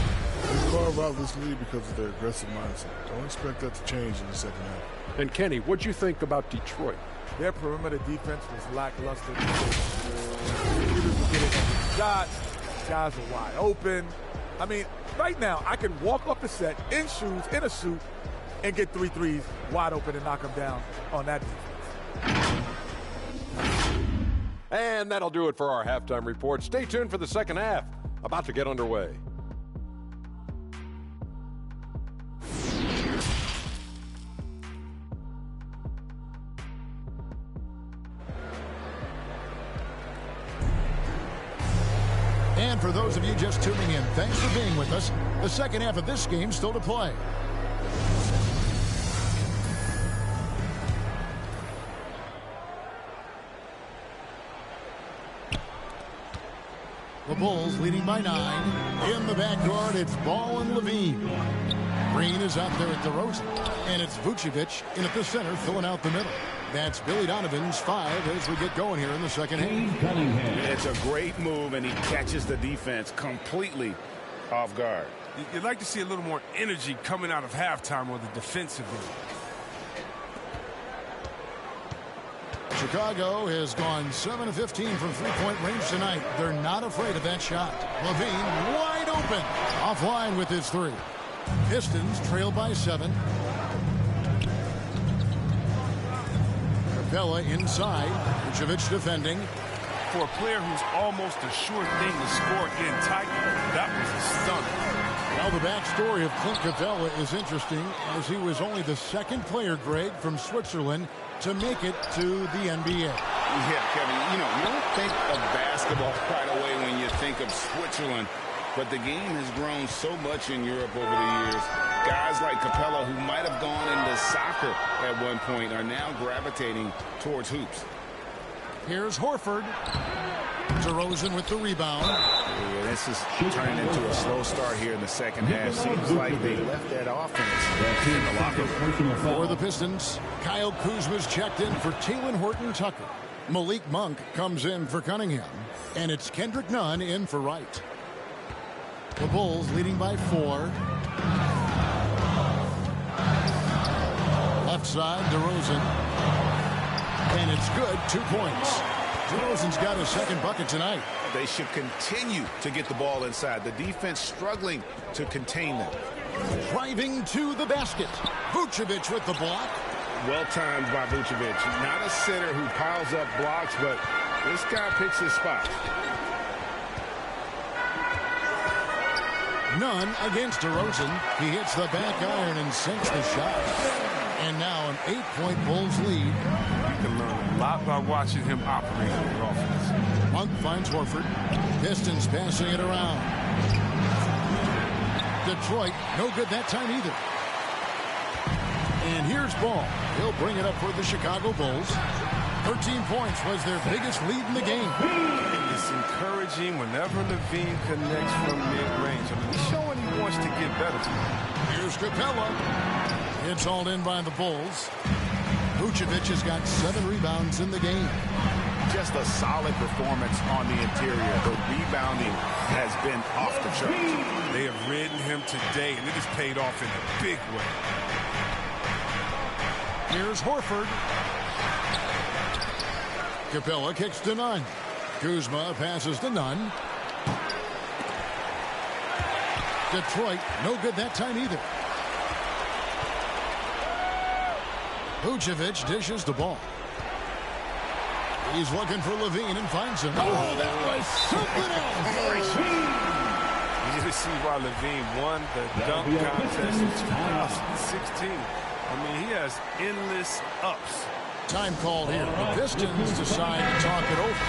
They carve out this lead because of their aggressive mindset. Don't expect that to change in the second half. And Kenny, what'd you think about Detroit? Their perimeter defense was lackluster. Shooters were getting open shots. Guys were wide open. I mean, right now, I can walk off the set in shoes, in a suit, and get 3 threes wide open and knock them down on that defense. And that'll do it for our halftime report. Stay tuned for the second half. About to get underway. And for those of you just tuning in, thanks for being with us. The second half of this game still to play. The Bulls leading by 9. In the backcourt, it's Ball and Levine. Green is out there at DeRozan. And it's Vucevic in at the center, filling out the middle. That's Billy Donovan's 5 as we get going here in the second half. It's a great move, and he catches the defense completely off guard. You'd like to see a little more energy coming out of halftime on the defensive end. Chicago has gone 7 of 15 from three-point range tonight. They're not afraid of that shot. Levine wide open. Offline with his 3. Pistons trail by 7. Capella inside. Vucevic defending. For a player who's almost a sure thing to score in tight, that was a stunner. Well, the backstory of Clint Capella is interesting, as he was only the second player, Greg, from Switzerland to make it to the NBA. Yeah, Kevin, you don't think of basketball right away when you think of Switzerland, but the game has grown so much in Europe over the years. Guys like Capella, who might have gone into soccer at one point, are now gravitating towards hoops. Here's Horford. DeRozan with the rebound. Yeah, this is turning into a slow start here in the second half. Seems like they left that offense in the locker room. For the Pistons, Kyle Kuzma's checked in for Talen Horton-Tucker. Malik Monk comes in for Cunningham. And it's Kendrick Nunn in for Wright. The Bulls leading by 4. Left side, DeRozan. And it's good, 2 points. DeRozan's got his second bucket tonight. They should continue to get the ball inside. The defense struggling to contain them. Driving to the basket. Vucevic with the block. Well timed by Vucevic. Not a center who piles up blocks, but this guy picks his spot. Nunn against DeRozan. He hits the back iron and sinks the shot. And now an 8-point Bulls lead. You can learn a lot by watching him operate in the offense. Monk finds Horford. Pistons passing it around. Detroit, no good that time either. And here's Ball. He'll bring it up for the Chicago Bulls. 13 points was their biggest lead in the game. It's encouraging whenever Levine connects from mid-range. I mean, he's showing he wants to get better. Here's Capella. It's hauled in by the Bulls. Vucevic has got 7 rebounds in the game. Just a solid performance on the interior. The rebounding has been off the charts. They have ridden him today, and it has paid off in a big way. Here's Horford. Capella kicks to Nunn. Kuzma passes to Nunn. Detroit, no good that time either. Vucevic dishes the ball. He's looking for Levine and finds him. Oh, that was something else. You can see why Levine won the dunk contest in 2016. I mean, he has endless ups. Time called here. The Pistons decide to talk it over.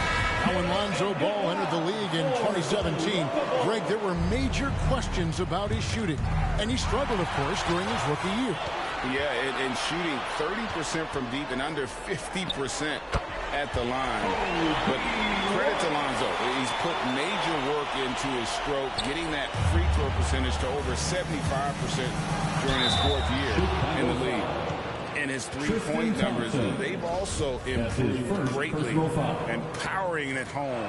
Now when Lonzo Ball entered the league in 2017, Greg, there were major questions about his shooting. And he struggled, of course, during his rookie year. Yeah, and shooting 30% from deep and under 50% at the line. But credit to Lonzo. He's put major work into his stroke, getting that free throw percentage to over 75% during his 4th year in the league. And his three-point numbers, they've also improved greatly. And powering it home,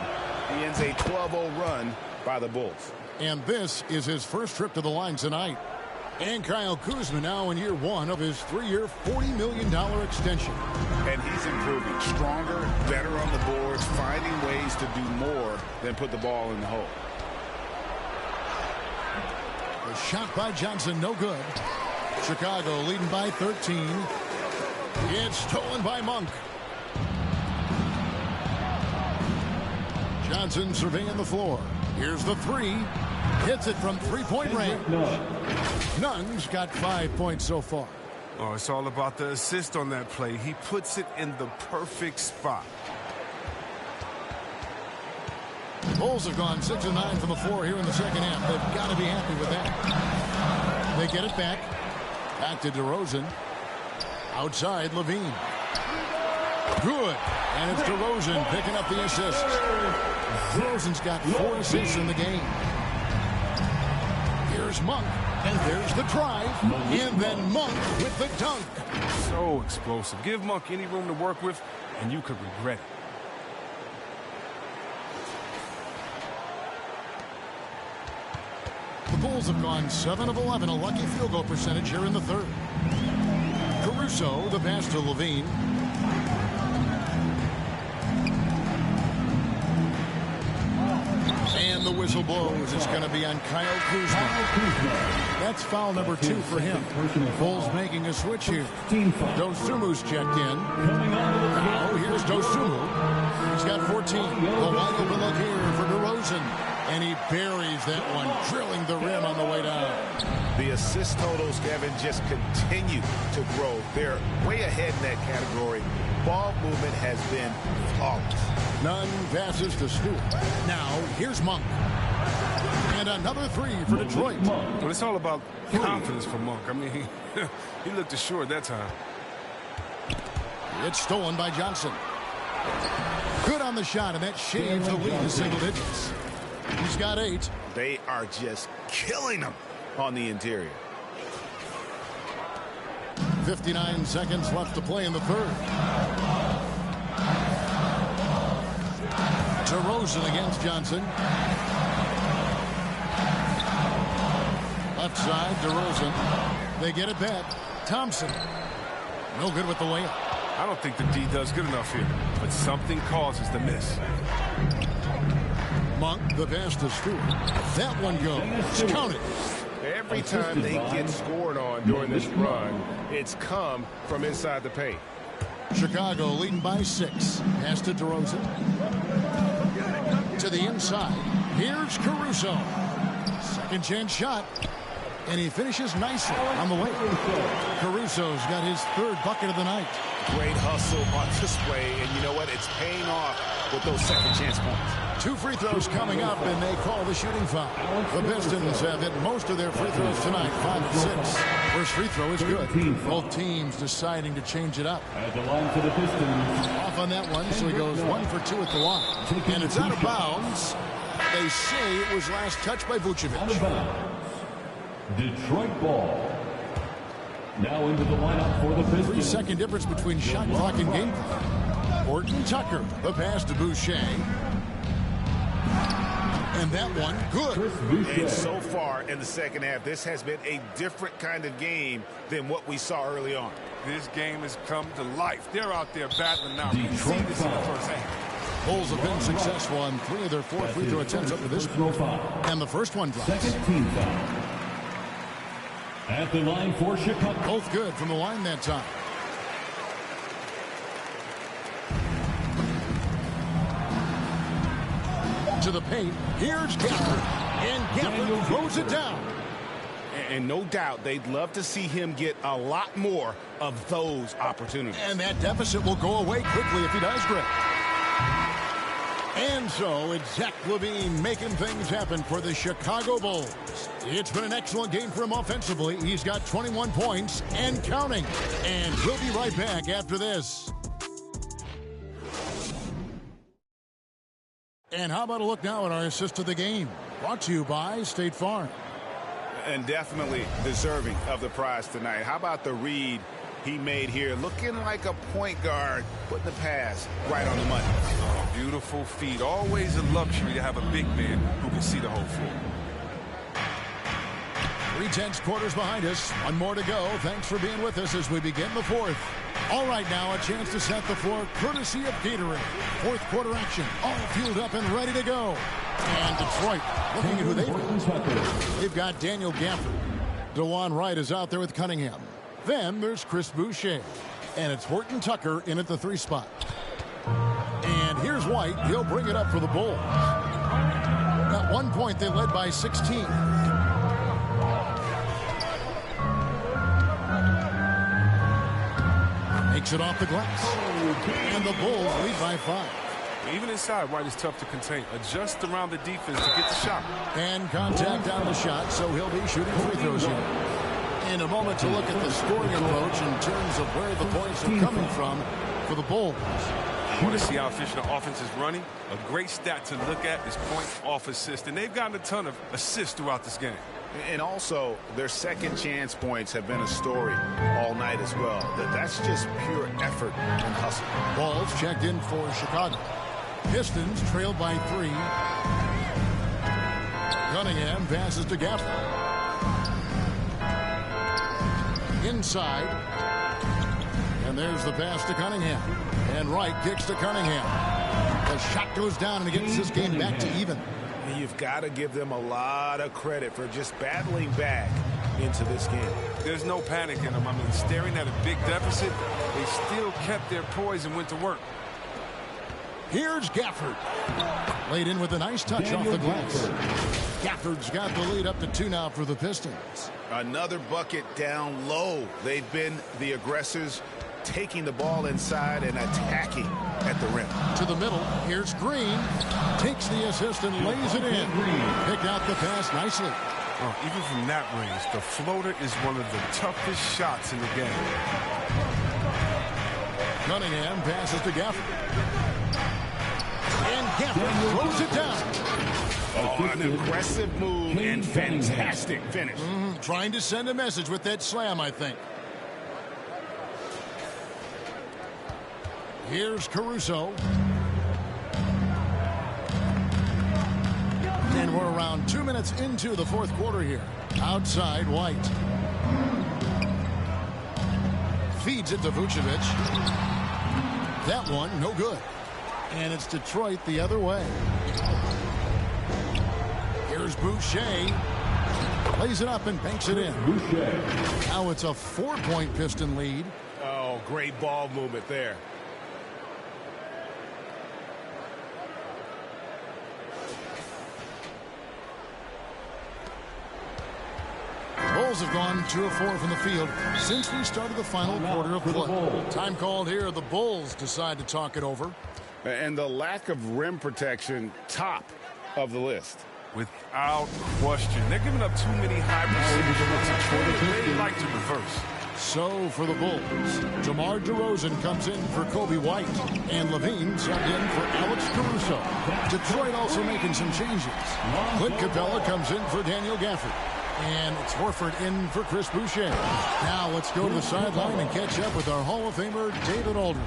he ends a 12-0 run by the Bulls. And this is his first trip to the line tonight. And Kyle Kuzma now in year 1 of his 3-year, $40 million extension. And he's improving. Stronger, better on the boards, finding ways to do more than put the ball in the hole. The shot by Johnson, no good. Chicago leading by 13. It's stolen by Monk. Johnson surveying the floor. Here's the 3. Hits it from 3-point range. Nunn's got 5 points so far. Oh, it's all about the assist on that play. He puts it in the perfect spot. The Bulls have gone 6 of 9 from the floor here in the second half. They've got to be happy with that. They get it back. Back to DeRozan. Outside, Levine. Good. And it's DeRozan picking up the assist. DeRozan's got 4 assists in the game. Here's Monk. And there's the drive. And then Monk with the dunk. So explosive. Give Monk any room to work with, and you could regret it. The Bulls have gone 7 of 11, a lucky field goal percentage here in the third. Caruso, the pass to Levine. And the whistle blows. It's going to be on Kyle Kuzma. That's foul number 2 for him. Bulls making a switch here. Dosumu's checked in. Now here's Dosumu. He's got 14. The wide open look here for DeRozan. And he buries that one, drilling the rim on the way down. The assist totals, Kevin, just continue to grow. They're way ahead in that category. Ball movement has been flawless. None passes to Stewart. Now, here's Monk. And another 3 for Detroit. Well, it's all about confidence for Monk. I mean, he looked assured that time. It's stolen by Johnson. Good on the shot, and that shaves the lead to single digits. He's got 8. They are just killing him on the interior. 59 seconds left to play in the third. DeRozan against Johnson. Left side, DeRozan. They get it back. Thompson. No good with the layup. I don't think the D does good enough here, but something causes the miss. Monk, the pass to Stewart. That one goes. Count it. Every time they get scored on during this run, it's come from inside the paint. Chicago leading by 6. Pass to DeRozan. To the inside. Here's Caruso. Second chance shot. And he finishes nicely on the way. Caruso's got his 3rd bucket of the night. Great hustle on display, and you know what? It's paying off with those second chance points. 2 free throws coming up, and they call the shooting foul. The Pistons have hit most of their free throws tonight, 5 of 6. First free throw is good. Both teams deciding to change it up. At the line for the Pistons. Off on that one, so he goes 1 for 2 at the line. And it's out of bounds. They say it was last touched by Vucevic. Out of bounds. Detroit ball. Now into the lineup for the Pistons. 3-second difference between shot clock and game clock. Horton Tucker, the pass to Boucher. And that one, good. And so far in the second half, this has been a different kind of game than what we saw early on. This game has come to life. They're out there battling now. You see this in the first half. Bulls have been successful on 3 of their 4 free throw attempts up to this point. And the first one drops. Second team foul. At the line for Chicago. Both good from the line that time. To the paint. Here's Gafford. And Gafford throws it down. And no doubt they'd love to see him get a lot more of those opportunities. And that deficit will go away quickly if he does, Greg. And so it's Zach LaVine making things happen for the Chicago Bulls. It's been an excellent game for him offensively. He's got 21 points and counting. And we'll be right back after this. And how about a look now at our assist of the game? Brought to you by State Farm. And definitely deserving of the prize tonight. How about the read he made here? Looking like a point guard, putting the pass right on the money. Oh, beautiful feet. Always a luxury to have a big man who can see the whole floor. 3/10 quarters behind us. One more to go. Thanks for being with us as we begin the fourth. All right, now a chance to set the floor courtesy of Gatorade. Fourth quarter action, all fueled up and ready to go. And Detroit looking at who they've got. They've got Daniel Gafford. DeJuan Wright is out there with Cunningham. Then there's Chris Boucher. And it's Horton Tucker in at the 3 spot. And here's White. He'll bring it up for the Bulls. At one point, they led by 16. Makes it off the glass. And the Bulls lead by 5. Even inside, White is tough to contain. Adjust around the defense to get the shot. And contact on the shot, so he'll be shooting free throws here. In a moment to look at the scoring approach in terms of where the points are coming from. for the Bulls. You want to see how efficient the offense is running? A great stat to look at is points off assist, and they've gotten a ton of assists throughout this game. And also, their second chance points have been a story all night as well. That's just pure effort and hustle. Balls checked in for Chicago. Pistons trailed by 3. Cunningham passes to Gafford. Inside. And there's the pass to Cunningham. And Wright kicks to Cunningham. The shot goes down and it gets this game back to even. And you've got to give them a lot of credit for just battling back into this game. There's no panic in them. I mean, staring at a big deficit, they still kept their poise and went to work. Here's Gafford. Laid in with a nice touch off the glass. Gafford's got the lead up to 2 now for the Pistons. Another bucket down low. They've been the aggressors, taking the ball inside and attacking at the rim. To the middle. Here's Green. Takes the assist and lays it in. Picked out the pass nicely. Oh, even from that range, the floater is one of the toughest shots in the game. Cunningham passes to Gafford. And Gafford throws it down. Oh, an aggressive move and fantastic finish. Trying to send a message with that slam, I think. Here's Caruso. And we're around 2 minutes into the fourth quarter here. Outside, White. Feeds it to Vucevic. That one, no good. And it's Detroit the other way. Here's Boucher. Lays it up and banks it in. Boucher. Now it's a 4-point Piston lead. Oh, great ball movement there. Bulls have gone 2 of 4 from the field since we started the final quarter of play. Time called here. The Bulls decide to talk it over. And the lack of rim protection, top of the list. Without question. They're giving up too many high percentages. They like to reverse. So for the Bulls, DeMar DeRozan comes in for Kobe White. And Levine subbed in for Alex Caruso. Detroit also making some changes. Clint Capella comes in for Daniel Gafford. And it's Horford in for Chris Boucher. Now let's go to the sideline and catch up with our Hall of Famer, David Aldridge.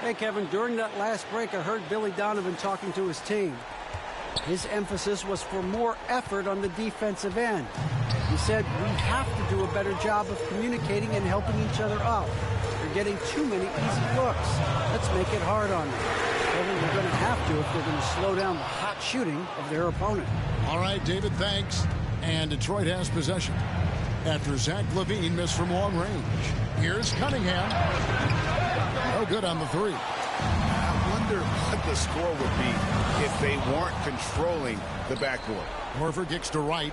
Hey, Kevin, during that last break, I heard Billy Donovan talking to his team. His emphasis was for more effort on the defensive end. He said, we have to do a better job of communicating and helping each other out. They're getting too many easy looks. Let's make it hard on them. Kevin, they're going to have to if they're going to slow down the hot shooting of their opponent. All right, David, thanks. And Detroit has possession after Zach LaVine missed from long range. Here's Cunningham. No good on the 3. I wonder what the score would be if they weren't controlling the backboard. Horford kicks to Wright.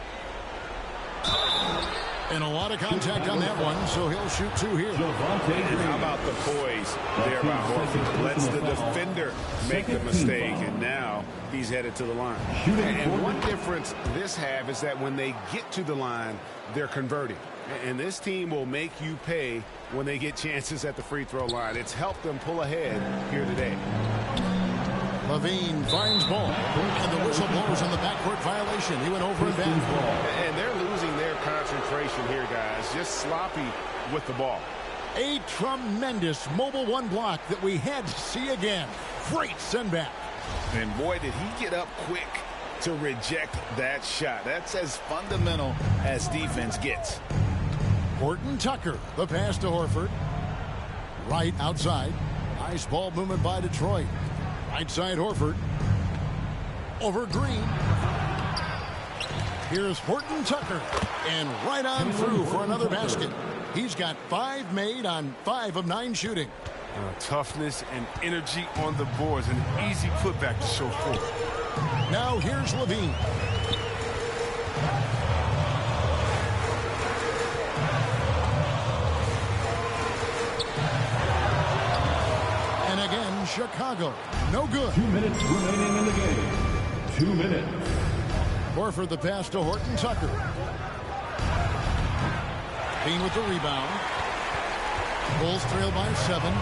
And a lot of contact on that one, so he'll shoot 2 here. And how about the poise there by Horford? Lets the defender make the mistake, and now he's headed to the line. And one difference this half is that when they get to the line, they're converting. And this team will make you pay when they get chances at the free throw line. It's helped them pull ahead here today. LaVine finds ball, and the whistle blows on the backcourt violation. He went over and back. And they're losing their concentration here, guys. Just sloppy with the ball. A tremendous mobile 1 block that we had to see again. Great send back. And boy, did he get up quick to reject that shot. That's as fundamental as defense gets. Horton Tucker, the pass to Horford. Right outside. Nice ball movement by Detroit. Right side Horford. Over Green. Here's Horton Tucker. And right on through for another basket. He's got 5 made on 5 of 9 shooting. Toughness and energy on the boards. An easy putback to show forward. Now here's LaVine. And again, Chicago. No good. 2 minutes remaining in the game. 2 minutes. Horford the pass to Horton Tucker. Bean with the rebound. Bulls trail by 7.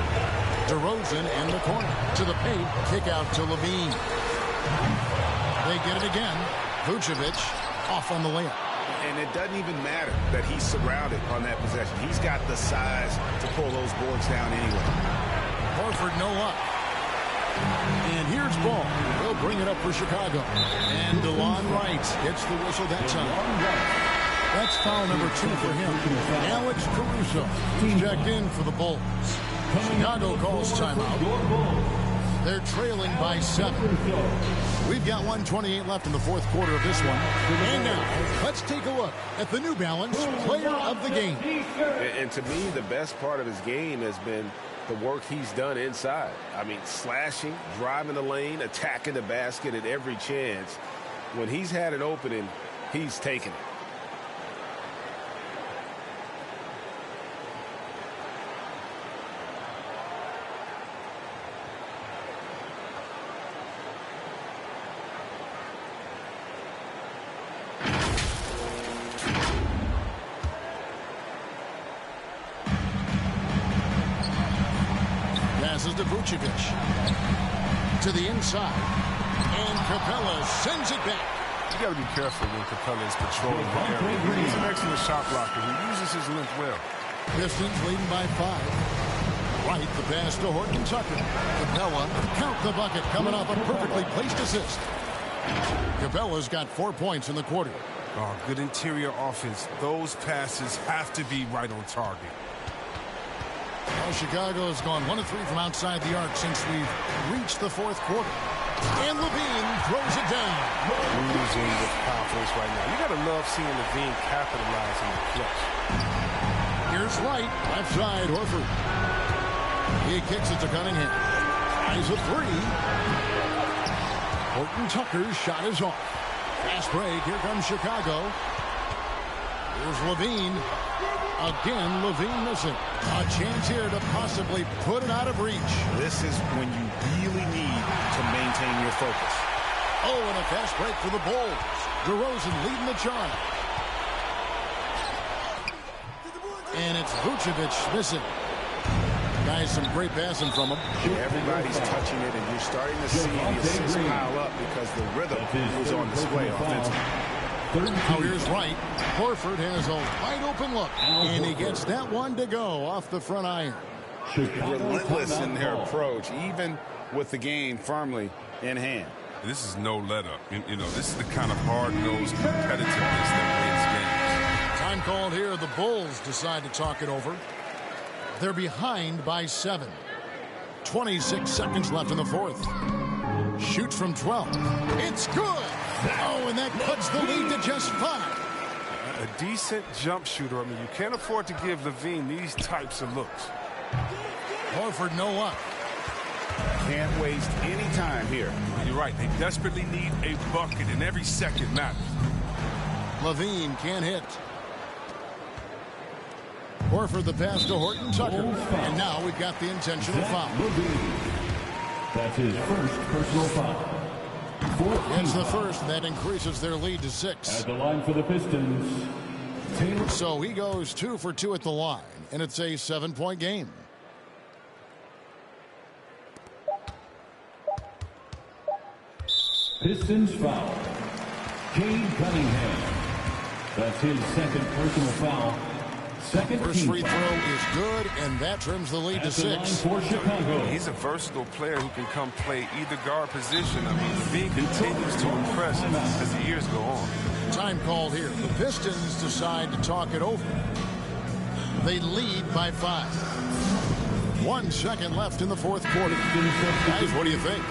DeRozan in the corner. To the paint. Kick out to Levine. They get it again. Vucevic off on the layup. And it doesn't even matter that he's surrounded on that possession. He's got the size to pull those boards down anyway. Horford no luck. And here's Ball. They'll bring it up for Chicago. And DeLon Wright gets the whistle that time. That's foul number 2 for him. Alex Caruso, who's checked in for the Bulls. Chicago calls timeout. They're trailing by 7. We've got 1:28 left in the fourth quarter of this one. And now, let's take a look at the New Balance player of the game. And to me, the best part of his game has been the work he's done inside. I mean, slashing, driving the lane, attacking the basket at every chance. When he's had an opening, he's taken it. To Vucevic. To the inside. And Capella sends it back. You got to be careful when Capella is patrolling the area. He's an excellent shot blocker. He uses his length well. Pistons leading by 5. Right, the pass to Horton Tucker. Capella, count the bucket, coming off a perfectly placed assist. Capella's got 4 points in the quarter. Oh, good interior offense. Those passes have to be right on target. Well, Chicago has gone 1 of 3 from outside the arc since we've reached the fourth quarter. And Levine throws it down. Losing with confidence right now. You got to love seeing Levine capitalize in the clutch. Here's Wright, left side, Horford. He kicks it to Cunningham. Tries a 3. Horton Tucker's shot is off. Fast break, here comes Chicago. Here's Levine. Again, Levine missing. A chance here to possibly put it out of reach. This is when you really need to maintain your focus. Oh, and a fast break for the Bulls. DeRozan leading the charge. And it's Vucevic missing. Guys, some great passing from him. Everybody's touching it, and you're starting to see the assists pile up because the rhythm was on display offensively. Now here's Wright. Horford has a wide open look. And he gets that one to go off the front iron. Relentless in their approach, even with the game firmly in hand. This is no let-up. You know, this is the kind of hard-nosed competitiveness that wins games. Time called here. The Bulls decide to talk it over. They're behind by 7. 26 seconds left in the fourth. Shoots from 12. It's good. Oh, and that cuts the lead to just 5. A decent jump shooter. I mean, you can't afford to give Levine these types of looks. Horford no luck. Can't waste any time here. You're right. They desperately need a bucket, and every second matters. Levine can't hit. Horford the pass to Horton Tucker. And now we've got the intentional foul. That's his first personal foul. It's the first, and that increases their lead to 6. At the line for the Pistons, Taylor. So he goes 2 for 2 at the line, and it's a 7-point game. Pistons foul. Cade Cunningham. That's his second personal foul. First free throw is good, and that trims the lead to 6. For Chicago. He's a versatile player who can come play either guard position. I mean, Levine continues to impress as the years go on. Time called here. The Pistons decide to talk it over. They lead by 5. 1 second left in the fourth quarter. Guys, what do you think?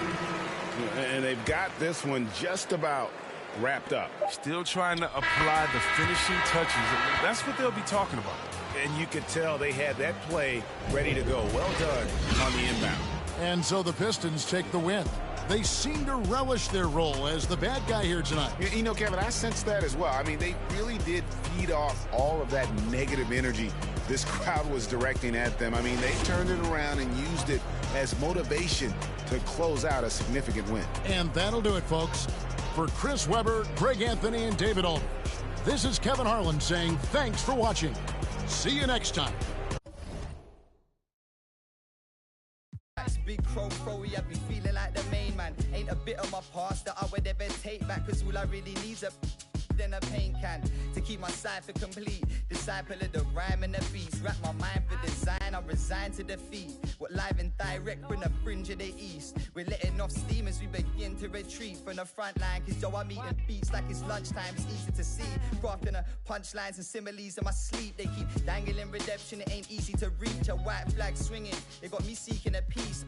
And they've got this one just about wrapped up. Still trying to apply the finishing touches. That's what they'll be talking about. And you could tell they had that play ready to go. Well done on the inbound. And so the Pistons take the win. They seem to relish their role as the bad guy here tonight. You know, Kevin, I sense that as well. I mean, they really did feed off all of that negative energy this crowd was directing at them. I mean, they turned it around and used it as motivation to close out a significant win. And that'll do it, folks. For Chris Webber, Greg Anthony, and David Aldridge, this is Kevin Harlan saying thanks for watching. See you next time. have me feeling like the main man. Ain't a bit of my past that I would ever take back, cause all I really need's a than a paint can to keep my cipher complete. Disciple of the rhyme and the beats. Wrap my mind for design, I'm resigned to defeat. What live and direct from the fringe of the east. We're letting off steam as we begin to retreat from the front line, cause yo, I'm eating beats like it's lunchtime. It's easy to see, crafting the punchlines and similes in my sleep. They keep dangling redemption, it ain't easy to reach. A white flag swinging, they got me seeking a peace.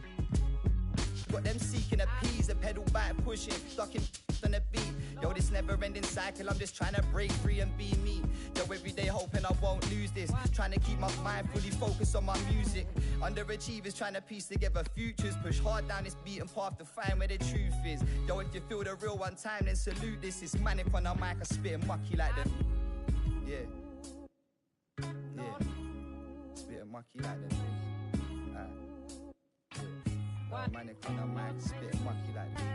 Got them seeking a peace, a pedal back pushing, ducking on the beat. Yo, this never-ending cycle, I'm just trying to break free and be me. Yo, every day hoping I won't lose this. Trying to keep my mind fully focused on my music. Underachievers trying to piece together futures. Push hard down this beaten path to find where the truth is. Yo, if you feel the real one time, then salute this. It's manic on the mic, I spit mucky like them. Yeah. Spit mucky like them. Manic on the mic, spit mucky like them.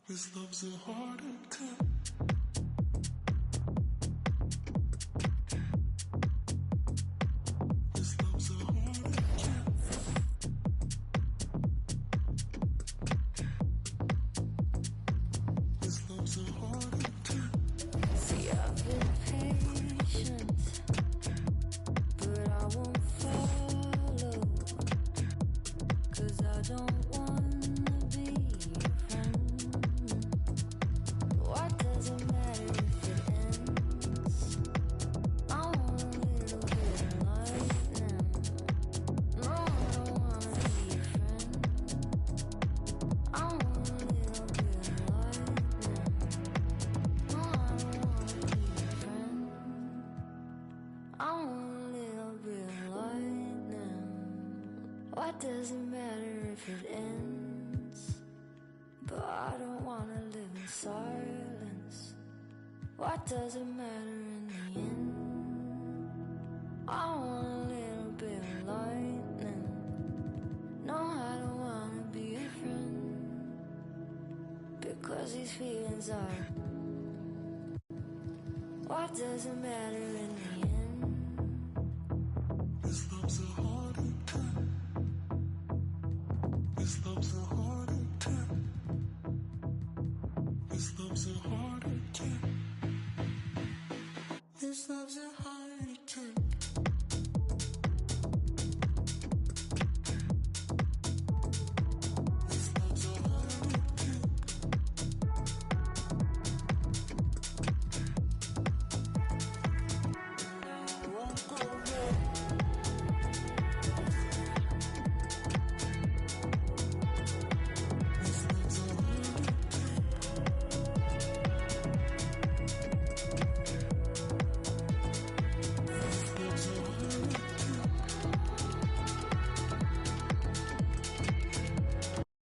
This love's a heart attack. This love's a heart attack. This love's a heart attack. See, I've been patient, but I won't follow, 'cause I don't wanna be your friend. What does it matter if it ends? I want a little bit of lightning. No, I don't wanna be your friend. I want a little bit of lightning. No, I don't wanna be your friend. I want a little bit of lightning. What does it matter if it ends? But I don't wanna live in silence. What does it matter in the end? I want a little bit of lightning. No, I don't wanna be a friend, because these feelings are. What does it matter in the end? This love's a heart attack. This love's a heart attack. This love's a heart attack. This love's a heart attack.